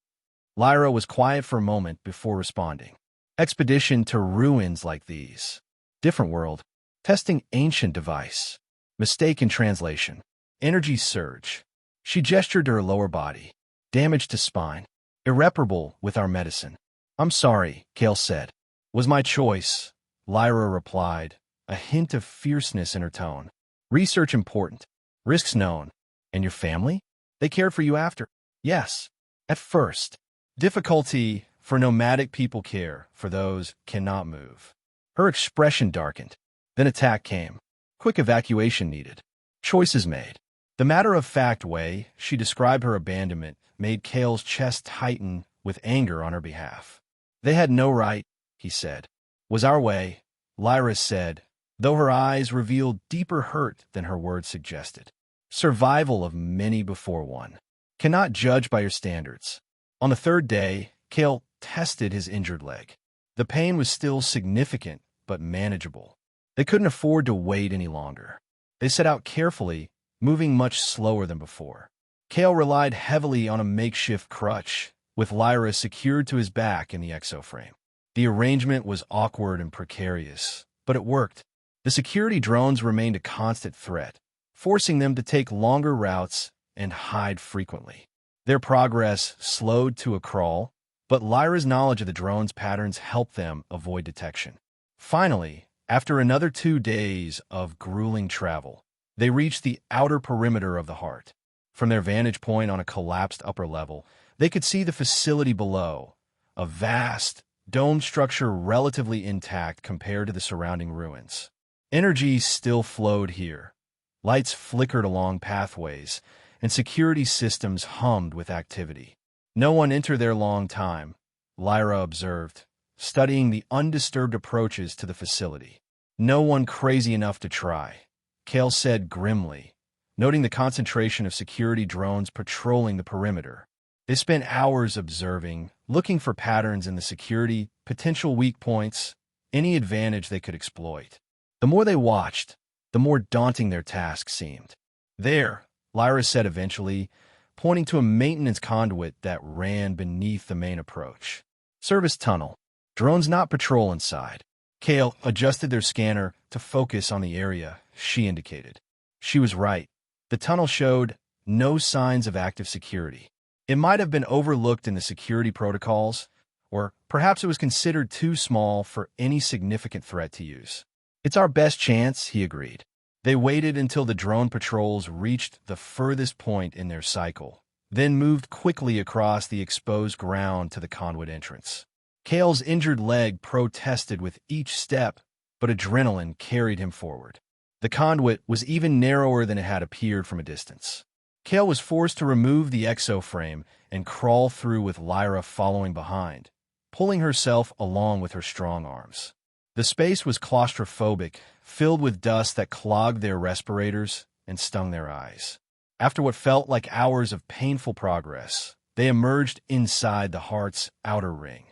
Lyra was quiet for a moment before responding. "Expedition to ruins like these. Different world. Testing ancient device. Mistake in translation. Energy surge." She gestured to her lower body. Damage to spine. Irreparable with our medicine. I'm sorry, Kale said. Was my choice, Lyra replied, a hint of fierceness in her tone. Research important. Risks known. And your family? They cared for you after? Yes. At first. Difficulty, for nomadic people care for those cannot move. Her expression darkened. Then attack came. Quick evacuation needed. Choices made. The matter-of-fact way she described her abandonment made Kale's chest tighten with anger on her behalf. They had no right, he said. Was our way, Lyra said, though her eyes revealed deeper hurt than her words suggested. Survival of many before one. Cannot judge by your standards. On the third day, Kale tested his injured leg. The pain was still significant, but manageable. They couldn't afford to wait any longer. They set out carefully, moving much slower than before. Kale relied heavily on a makeshift crutch, with Lyra secured to his back in the exoframe. The arrangement was awkward and precarious, but it worked. The security drones remained a constant threat, forcing them to take longer routes and hide frequently. Their progress slowed to a crawl, but Lyra's knowledge of the drone's patterns helped them avoid detection. Finally, after another 2 days of grueling travel, they reached the outer perimeter of the heart. From their vantage point on a collapsed upper level, they could see the facility below, a vast, domed structure relatively intact compared to the surrounding ruins. Energy still flowed here. Lights flickered along pathways, and security systems hummed with activity. No one entered there long time, Lyra observed, studying the undisturbed approaches to the facility. No one crazy enough to try, Kale said grimly, noting the concentration of security drones patrolling the perimeter. They spent hours observing, looking for patterns in the security, potential weak points, any advantage they could exploit. The more they watched, the more daunting their task seemed. There, Lyra said eventually, pointing to a maintenance conduit that ran beneath the main approach. Service tunnel. Drones not patrol inside. Kale adjusted their scanner to focus on the area she indicated. She was right. The tunnel showed no signs of active security. It might have been overlooked in the security protocols, or perhaps it was considered too small for any significant threat to use. It's our best chance, he agreed. They waited until the drone patrols reached the furthest point in their cycle, then moved quickly across the exposed ground to the conduit entrance. Kale's injured leg protested with each step, but adrenaline carried him forward. The conduit was even narrower than it had appeared from a distance. Kale was forced to remove the exoframe and crawl through with Lyra following behind, pulling herself along with her strong arms. The space was claustrophobic, filled with dust that clogged their respirators and stung their eyes. After what felt like hours of painful progress, they emerged inside the heart's outer ring.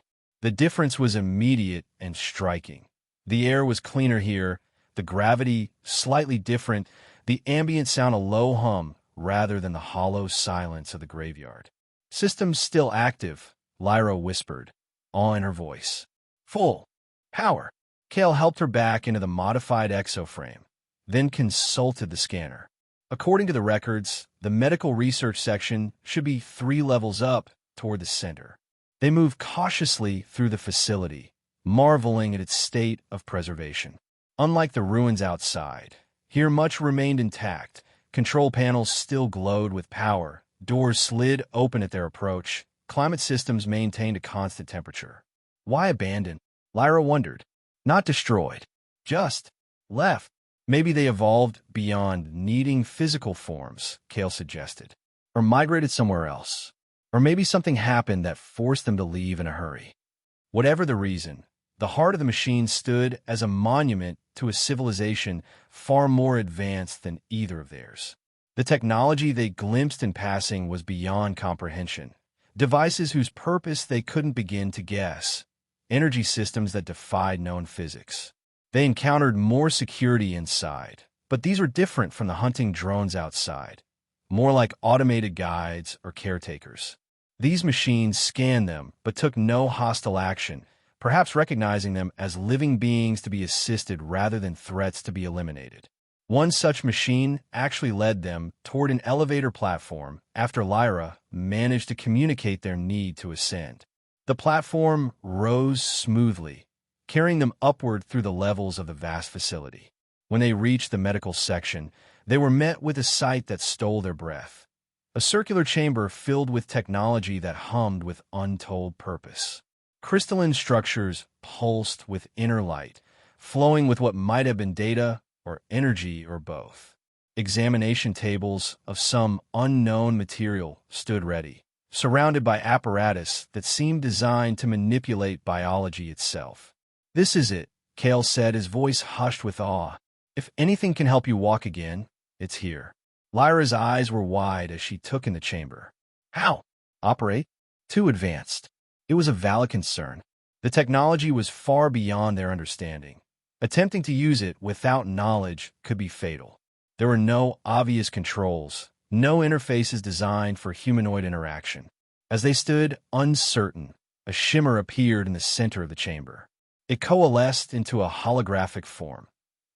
The difference was immediate and striking. The air was cleaner here, the gravity slightly different, the ambient sound a low hum rather than the hollow silence of the graveyard. Systems still active, Lyra whispered, awe in her voice. Full power. Kale helped her back into the modified exoframe, then consulted the scanner. According to the records, the medical research section should be 3 levels up toward the center. They moved cautiously through the facility, marveling at its state of preservation. Unlike the ruins outside, here much remained intact. Control panels still glowed with power, doors slid open at their approach, climate systems maintained a constant temperature. Why abandon? Lyra wondered. Not destroyed, just left. Maybe they evolved beyond needing physical forms, Kale suggested, or migrated somewhere else. Or maybe something happened that forced them to leave in a hurry. Whatever the reason, the heart of the machine stood as a monument to a civilization far more advanced than either of theirs. The technology they glimpsed in passing was beyond comprehension. Devices whose purpose they couldn't begin to guess. Energy systems that defied known physics. They encountered more security inside, but these were different from the hunting drones outside, more like automated guides or caretakers. These machines scanned them but took no hostile action, perhaps recognizing them as living beings to be assisted rather than threats to be eliminated. One such machine actually led them toward an elevator platform after Lyra managed to communicate their need to ascend. The platform rose smoothly, carrying them upward through the levels of the vast facility. When they reached the medical section, they were met with a sight that stole their breath. A circular chamber filled with technology that hummed with untold purpose. Crystalline structures pulsed with inner light, flowing with what might have been data or energy or both. Examination tables of some unknown material stood ready, surrounded by apparatus that seemed designed to manipulate biology itself. "This is it," Kale said, his voice hushed with awe. "If anything can help you walk again, it's here." Lyra's eyes were wide as she took in the chamber. "How? Operate?" "Too advanced." It was a valid concern. The technology was far beyond their understanding. Attempting to use it without knowledge could be fatal. There were no obvious controls, no interfaces designed for humanoid interaction. As they stood uncertain, a shimmer appeared in the center of the chamber. It coalesced into a holographic form.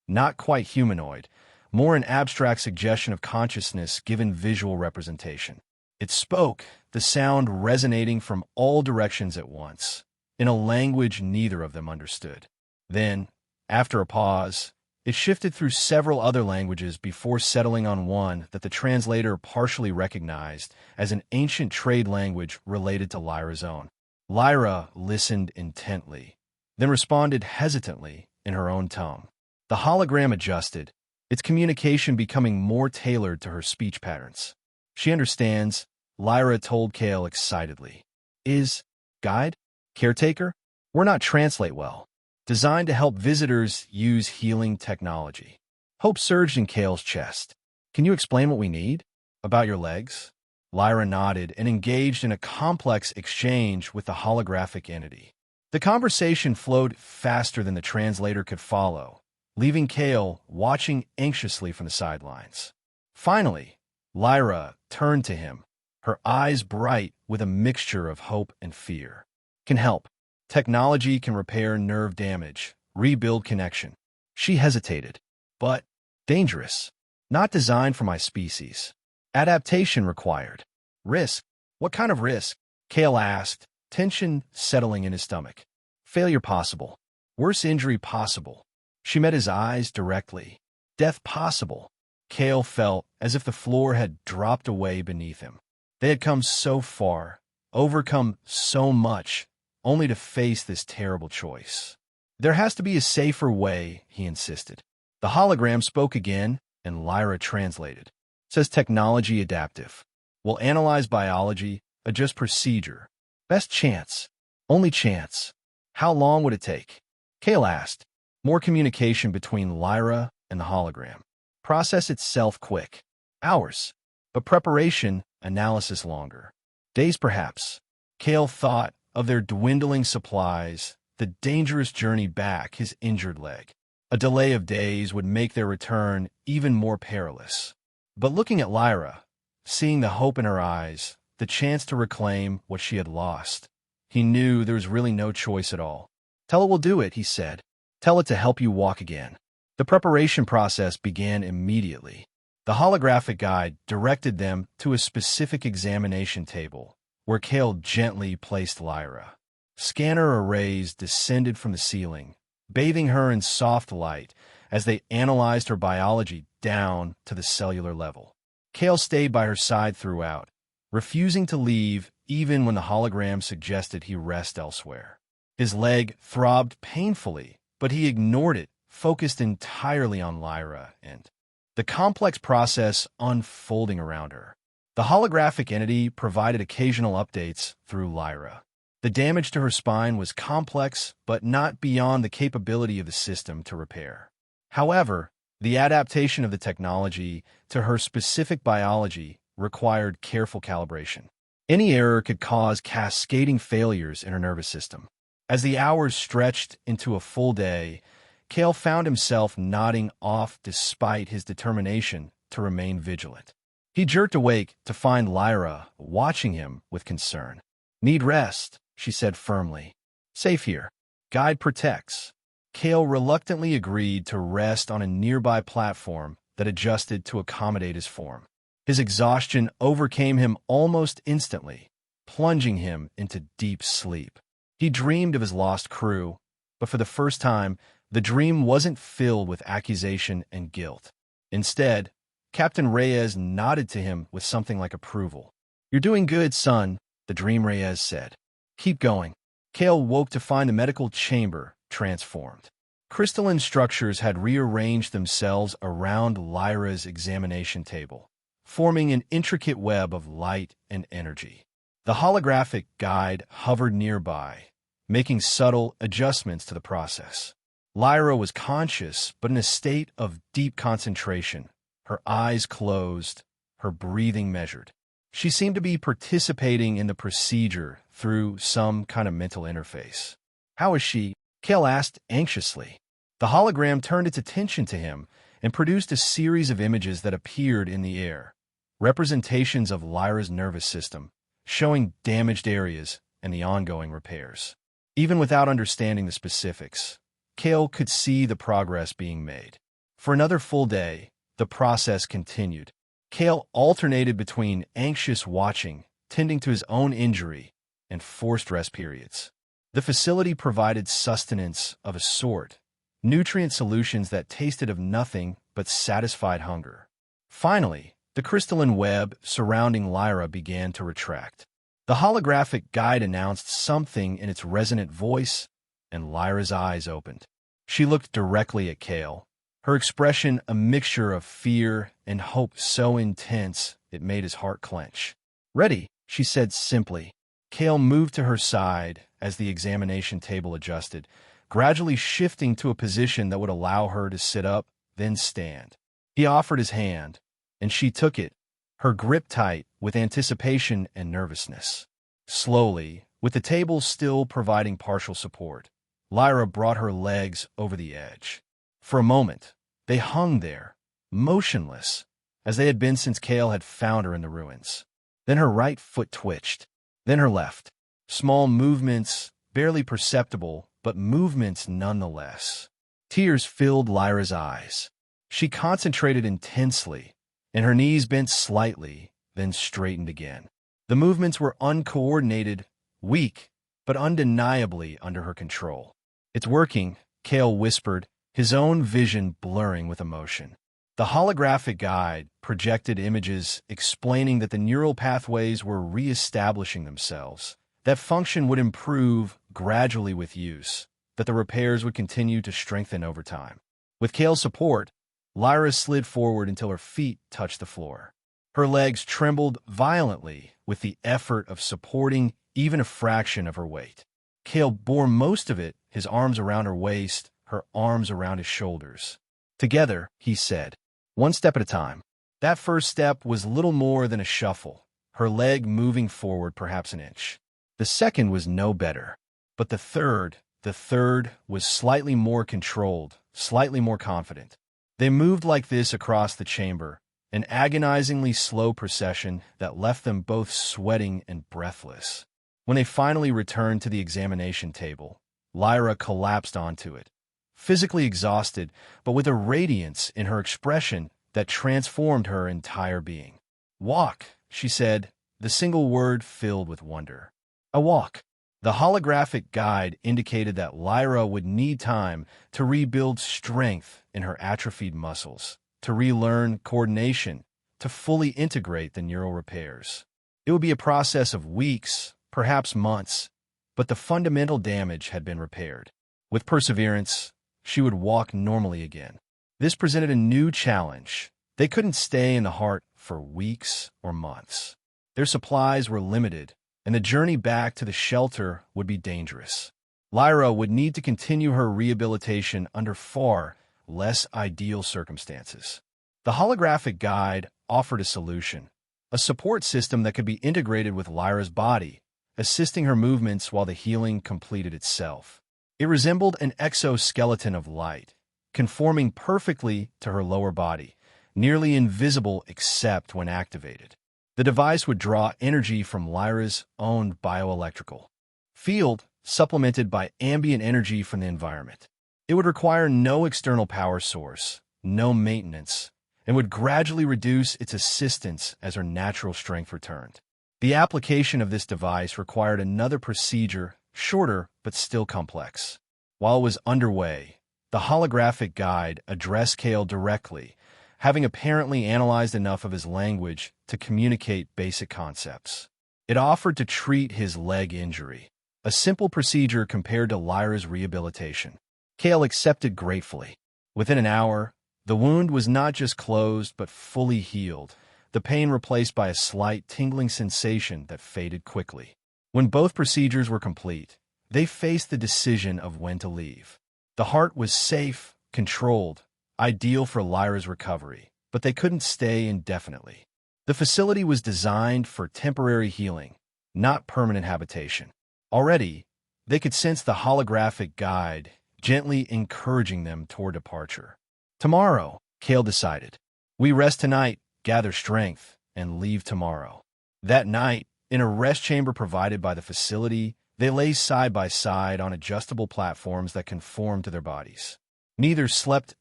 Not quite humanoid, more an abstract suggestion of consciousness given visual representation. It spoke, the sound resonating from all directions at once, in a language neither of them understood. Then, after a pause, it shifted through several other languages before settling on one that the translator partially recognized as an ancient trade language related to Lyra's own. Lyra listened intently, then responded hesitantly in her own tone. The hologram adjusted, its communication becoming more tailored to her speech patterns. "She understands," Lyra told Kale excitedly. "Is guide? Caretaker? We're not translate well." Designed to help visitors use healing technology. Hope surged in Kale's chest. "Can you explain what we need? About your legs?" Lyra nodded and engaged in a complex exchange with the holographic entity. The conversation flowed faster than the translator could follow, leaving Kale watching anxiously from the sidelines. Finally, Lyra turned to him, her eyes bright with a mixture of hope and fear. "Can help. Technology can repair nerve damage, rebuild connection." She hesitated. "But dangerous. Not designed for my species. Adaptation required." "Risk? What kind of risk?" Kale asked, tension settling in his stomach. "Failure possible. Worse injury possible." She met his eyes directly. "Death possible." Kale felt as if the floor had dropped away beneath him. They had come so far, overcome so much, only to face this terrible choice. "There has to be a safer way," he insisted. The hologram spoke again, and Lyra translated. "Says technology adaptive. We'll analyze biology, adjust procedure. Best chance. Only chance." "How long would it take?" Kale asked. More communication between Lyra and the hologram. "Process itself quick. Hours. But preparation, analysis longer. Days perhaps." Kale thought of their dwindling supplies, the dangerous journey back, his injured leg. A delay of days would make their return even more perilous. But looking at Lyra, seeing the hope in her eyes, the chance to reclaim what she had lost, he knew there was really no choice at all. "Tell it we'll do it," he said. "Tell it to help you walk again." The preparation process began immediately. The holographic guide directed them to a specific examination table, where Kale gently placed Lyra. Scanner arrays descended from the ceiling, bathing her in soft light as they analyzed her biology down to the cellular level. Kale stayed by her side throughout, refusing to leave even when the hologram suggested he rest elsewhere. His leg throbbed painfully, but he ignored it, focused entirely on Lyra and the complex process unfolding around her. The holographic entity provided occasional updates through Lyra. The damage to her spine was complex, but not beyond the capability of the system to repair. However, the adaptation of the technology to her specific biology required careful calibration. Any error could cause cascading failures in her nervous system. As the hours stretched into a full day, Kale found himself nodding off despite his determination to remain vigilant. He jerked awake to find Lyra watching him with concern. "Need rest," she said firmly. "Safe here. Guide protects." Kale reluctantly agreed to rest on a nearby platform that adjusted to accommodate his form. His exhaustion overcame him almost instantly, plunging him into deep sleep. He dreamed of his lost crew, but for the first time, the dream wasn't filled with accusation and guilt. Instead, Captain Reyes nodded to him with something like approval. "You're doing good, son," the dream Reyes said. "Keep going." Kale woke to find the medical chamber transformed. Crystalline structures had rearranged themselves around Lyra's examination table, forming an intricate web of light and energy. The holographic guide hovered nearby, making subtle adjustments to the process. Lyra was conscious, but in a state of deep concentration, her eyes closed, her breathing measured. She seemed to be participating in the procedure through some kind of mental interface. "How is she?" Kale asked anxiously. The hologram turned its attention to him and produced a series of images that appeared in the air, representations of Lyra's nervous system, showing damaged areas and the ongoing repairs. Even without understanding the specifics, Kale could see the progress being made. For another full day, the process continued. Kale alternated between anxious watching, tending to his own injury, and forced rest periods. The facility provided sustenance of a sort, nutrient solutions that tasted of nothing but satisfied hunger. Finally, the crystalline web surrounding Lyra began to retract. The holographic guide announced something in its resonant voice, and Lyra's eyes opened. She looked directly at Kale, her expression a mixture of fear and hope so intense it made his heart clench. "Ready," she said simply. Kale moved to her side as the examination table adjusted, gradually shifting to a position that would allow her to sit up, then stand. He offered his hand, and she took it, her grip tight with anticipation and nervousness. Slowly, with the table still providing partial support, Lyra brought her legs over the edge. For a moment, they hung there, motionless, as they had been since Kale had found her in the ruins. Then her right foot twitched, then her left. Small movements, barely perceptible, but movements nonetheless. Tears filled Lyra's eyes. She concentrated intensely, and her knees bent slightly, then straightened again. The movements were uncoordinated, weak, but undeniably under her control. "It's working," Kale whispered, his own vision blurring with emotion. The holographic guide projected images explaining that the neural pathways were re-establishing themselves, that function would improve gradually with use, that the repairs would continue to strengthen over time. With Kale's support, Lyra slid forward until her feet touched the floor. Her legs trembled violently with the effort of supporting even a fraction of her weight. Kale bore most of it, his arms around her waist, her arms around his shoulders. "Together," he said, "one step at a time." That first step was little more than a shuffle, her leg moving forward perhaps an inch. The second was no better. But the third was slightly more controlled, slightly more confident. They moved like this across the chamber, an agonizingly slow procession that left them both sweating and breathless. When they finally returned to the examination table, Lyra collapsed onto it, physically exhausted, but with a radiance in her expression that transformed her entire being. "Walk," she said, the single word filled with wonder. "A walk." The holographic guide indicated that Lyra would need time to rebuild strength in her atrophied muscles, to relearn coordination, to fully integrate the neural repairs. It would be a process of weeks, perhaps months, but the fundamental damage had been repaired. With perseverance, she would walk normally again. This presented a new challenge. They couldn't stay in the heart for weeks or months. Their supplies were limited, and the journey back to the shelter would be dangerous. Lyra would need to continue her rehabilitation under far less ideal circumstances. The holographic guide offered a solution, a support system that could be integrated with Lyra's body, assisting her movements while the healing completed itself. It resembled an exoskeleton of light, conforming perfectly to her lower body, nearly invisible except when activated. The device would draw energy from Lyra's own bioelectrical field, supplemented by ambient energy from the environment. It would require no external power source, no maintenance, and would gradually reduce its assistance as her natural strength returned. The application of this device required another procedure, shorter but still complex. While it was underway, the holographic guide addressed Kale directly, having apparently analyzed enough of his language to communicate basic concepts. It offered to treat his leg injury, a simple procedure compared to Lyra's rehabilitation. Kale accepted gratefully. Within an hour, the wound was not just closed but fully healed, the pain replaced by a slight tingling sensation that faded quickly. When both procedures were complete, they faced the decision of when to leave. The heart was safe, controlled, ideal for Lyra's recovery, but they couldn't stay indefinitely. The facility was designed for temporary healing, not permanent habitation. Already, they could sense the holographic guide gently encouraging them toward departure. Tomorrow, Kale decided. We rest tonight, gather strength, and leave tomorrow. That night, in a rest chamber provided by the facility, they lay side by side on adjustable platforms that conformed to their bodies. Neither slept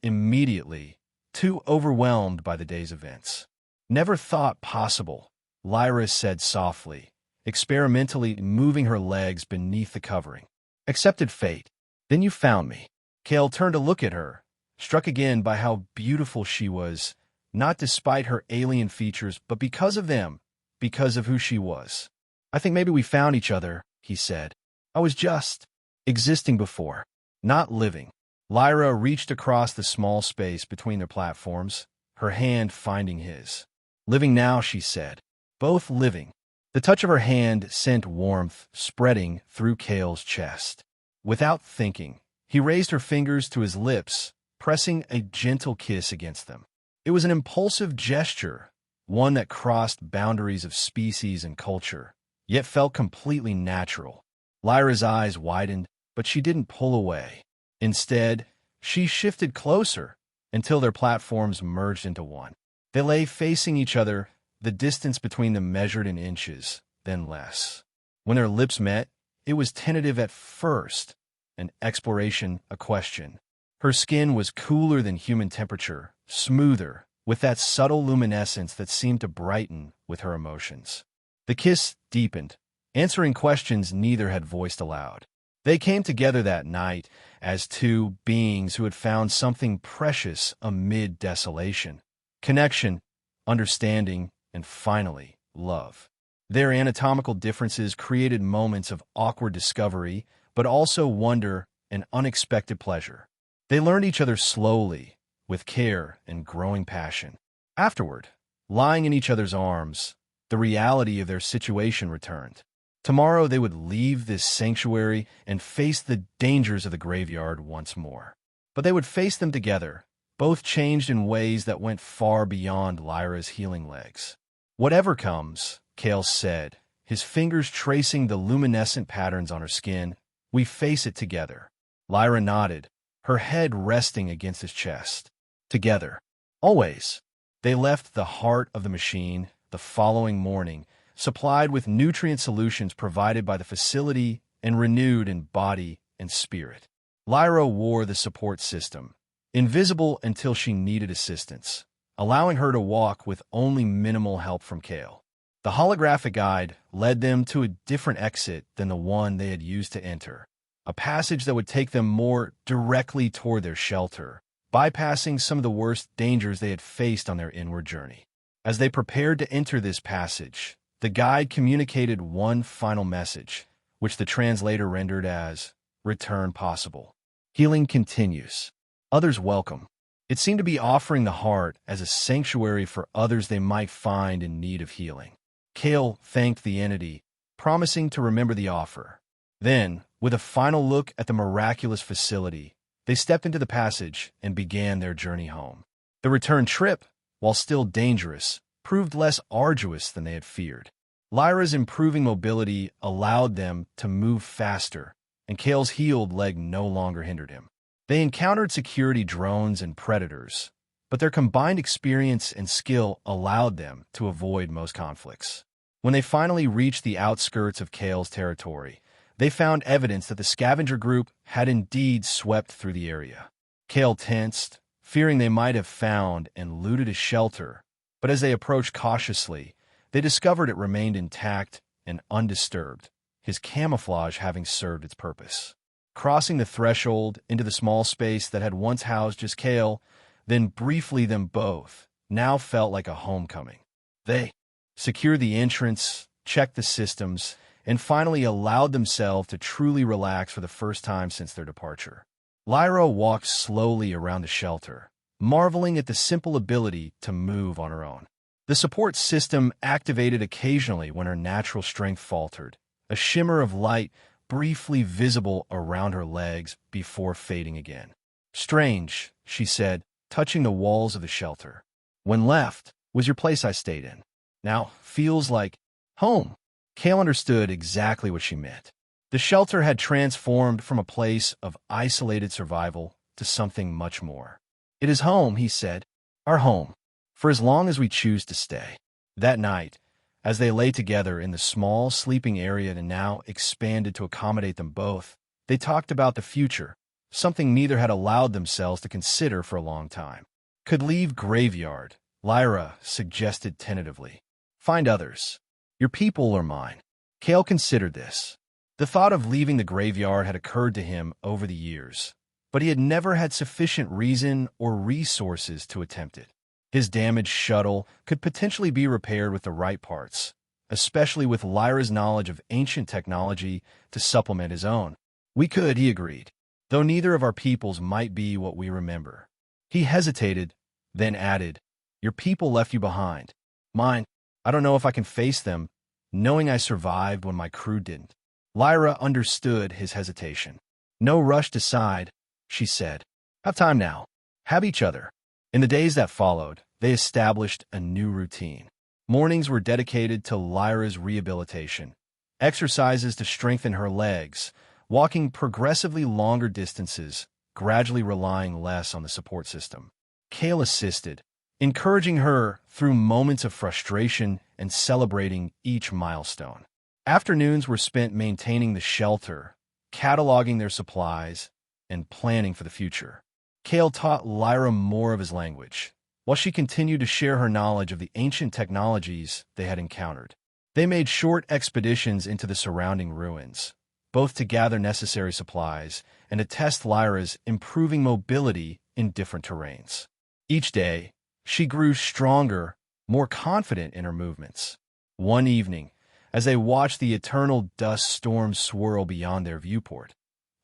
immediately, too overwhelmed by the day's events. Never thought possible, Lyra said softly, experimentally moving her legs beneath the covering. Accepted fate. Then you found me. Kale turned to look at her, struck again by how beautiful she was, not despite her alien features, but because of them, because of who she was. I think maybe we found each other, he said. I was just existing before, not living. Lyra reached across the small space between their platforms, her hand finding his. Living now, she said. Both living. The touch of her hand sent warmth spreading through Kale's chest. Without thinking, he raised her fingers to his lips, pressing a gentle kiss against them. It was an impulsive gesture, one that crossed boundaries of species and culture, yet felt completely natural. Lyra's eyes widened, but she didn't pull away. Instead, she shifted closer until their platforms merged into one. They lay facing each other, the distance between them measured in inches, then less. When their lips met, it was tentative at first, an exploration, a question. Her skin was cooler than human temperature, smoother, with that subtle luminescence that seemed to brighten with her emotions. The kiss deepened, answering questions neither had voiced aloud. They came together that night as two beings who had found something precious amid desolation. Connection, understanding, and finally, love. Their anatomical differences created moments of awkward discovery, but also wonder and unexpected pleasure. They learned each other slowly, with care and growing passion. Afterward, lying in each other's arms, the reality of their situation returned. Tomorrow they would leave this sanctuary and face the dangers of the graveyard once more. But they would face them together, both changed in ways that went far beyond Lyra's healing legs. Whatever comes, Kale said, his fingers tracing the luminescent patterns on her skin, we face it together. Lyra nodded, her head resting against his chest. Together. Always. They left the heart of the machine the following morning, supplied with nutrient solutions provided by the facility and renewed in body and spirit. Lyra wore the support system, invisible until she needed assistance, allowing her to walk with only minimal help from Kale. The holographic guide led them to a different exit than the one they had used to enter, a passage that would take them more directly toward their shelter, bypassing some of the worst dangers they had faced on their inward journey. As they prepared to enter this passage, the guide communicated one final message, which the translator rendered as, "Return possible. Healing continues. Others welcome." It seemed to be offering the heart as a sanctuary for others they might find in need of healing. Kale thanked the entity, promising to remember the offer. Then, with a final look at the miraculous facility, they stepped into the passage and began their journey home. The return trip, while still dangerous, proved less arduous than they had feared. Lyra's improving mobility allowed them to move faster, and Kale's healed leg no longer hindered him. They encountered security drones and predators, but their combined experience and skill allowed them to avoid most conflicts. When they finally reached the outskirts of Kale's territory, they found evidence that the scavenger group had indeed swept through the area. Kale tensed, fearing they might have found and looted a shelter, but as they approached cautiously, they discovered it remained intact and undisturbed, his camouflage having served its purpose. Crossing the threshold into the small space that had once housed just Kale, then briefly them both, now felt like a homecoming. They secured the entrance, checked the systems, and finally allowed themselves to truly relax for the first time since their departure. Lyra walked slowly around the shelter, marveling at the simple ability to move on her own. The support system activated occasionally when her natural strength faltered, a shimmer of light briefly visible around her legs before fading again. "Strange," she said, touching the walls of the shelter. "When left was your place I stayed in. Now feels like home." Kale understood exactly what she meant. The shelter had transformed from a place of isolated survival to something much more. "It is home," he said, "our home, for as long as we choose to stay." That night, as they lay together in the small sleeping area that now expanded to accommodate them both, they talked about the future, something neither had allowed themselves to consider for a long time. "Could leave Graveyard," Lyra suggested tentatively. "Find others. Your people or mine." Kale considered this. The thought of leaving the graveyard had occurred to him over the years, but he had never had sufficient reason or resources to attempt it. His damaged shuttle could potentially be repaired with the right parts, especially with Lyra's knowledge of ancient technology to supplement his own. "We could," he agreed, "though neither of our peoples might be what we remember." He hesitated, then added, "Your people left you behind. Mine, I don't know if I can face them, knowing I survived when my crew didn't." Lyra understood his hesitation. "No rush to decide," she said. "Have time now. Have each other." In the days that followed, they established a new routine. Mornings were dedicated to Lyra's rehabilitation, exercises to strengthen her legs, walking progressively longer distances, gradually relying less on the support system. Kale assisted, encouraging her through moments of frustration and celebrating each milestone. Afternoons were spent maintaining the shelter, cataloging their supplies, and planning for the future. Kale taught Lyra more of his language, while she continued to share her knowledge of the ancient technologies they had encountered. They made short expeditions into the surrounding ruins, both to gather necessary supplies and to test Lyra's improving mobility in different terrains. Each day, she grew stronger, more confident in her movements. One evening, as they watched the eternal dust storm swirl beyond their viewport,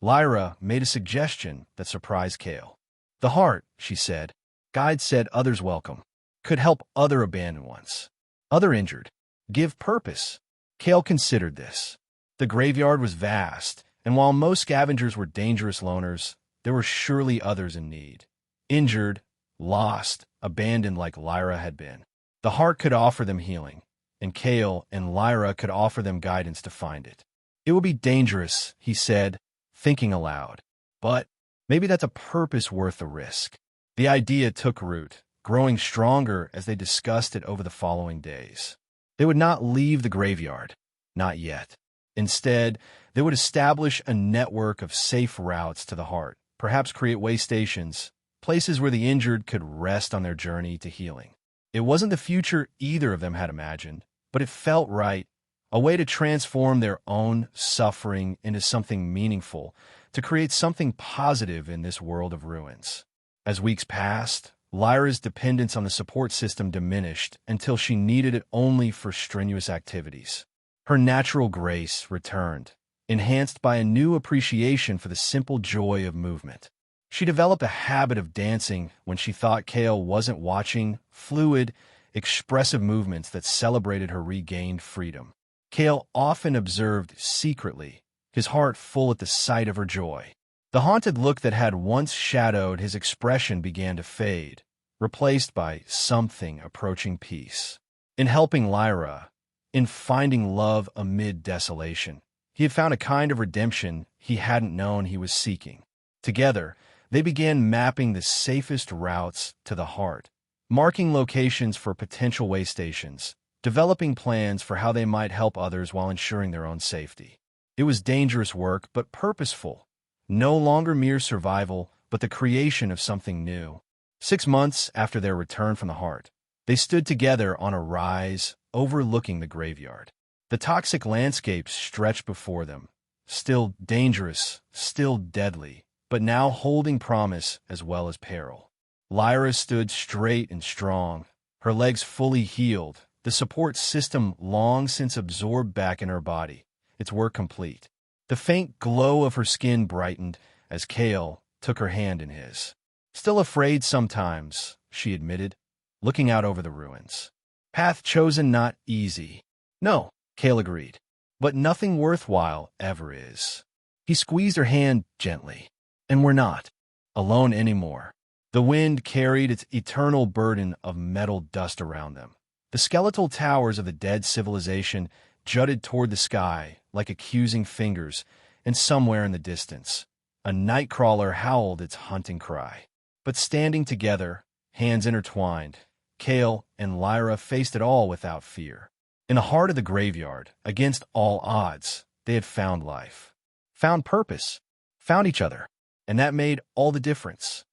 Lyra made a suggestion that surprised Kale. "The heart," she said, "guide said others welcome, could help other abandoned ones, other injured, give purpose." Kale considered this. The graveyard was vast, and while most scavengers were dangerous loners, there were surely others in need. Injured, lost, abandoned like Lyra had been. The heart could offer them healing, and Kale and Lyra could offer them guidance to find it. "It would be dangerous," he said, thinking aloud, "but maybe that's a purpose worth the risk." The idea took root, growing stronger as they discussed it over the following days. They would not leave the graveyard, not yet. Instead, they would establish a network of safe routes to the heart, perhaps create way stations, places where the injured could rest on their journey to healing. It wasn't the future either of them had imagined, but it felt right, a way to transform their own suffering into something meaningful, to create something positive in this world of ruins. As weeks passed, Lyra's dependence on the support system diminished until she needed it only for strenuous activities. Her natural grace returned, enhanced by a new appreciation for the simple joy of movement. She developed a habit of dancing when she thought Kale wasn't watching, fluid, expressive movements that celebrated her regained freedom. Kale often observed secretly, his heart full at the sight of her joy. The haunted look that had once shadowed his expression began to fade, replaced by something approaching peace. In helping Lyra, in finding love amid desolation, he had found a kind of redemption he hadn't known he was seeking. Together, they began mapping the safest routes to the heart, marking locations for potential way stations, developing plans for how they might help others while ensuring their own safety. It was dangerous work, but purposeful. No longer mere survival, but the creation of something new. 6 months after their return from the heart, they stood together on a rise overlooking the graveyard. The toxic landscape stretched before them, still dangerous, still deadly, but now holding promise as well as peril. Lyra stood straight and strong, her legs fully healed, the support system long since absorbed back in her body, its work complete. The faint glow of her skin brightened as Kale took her hand in his. Still afraid sometimes, she admitted, looking out over the ruins. Path chosen not easy. No, Kale agreed, but nothing worthwhile ever is. He squeezed her hand gently. And we're not alone anymore. The wind carried its eternal burden of metal dust around them. The skeletal towers of the dead civilization jutted toward the sky like accusing fingers, and somewhere in the distance, a nightcrawler howled its hunting cry. But standing together, hands intertwined, Kale and Lyra faced it all without fear. In the heart of the graveyard, against all odds, they had found life, found purpose, found each other, and that made all the difference.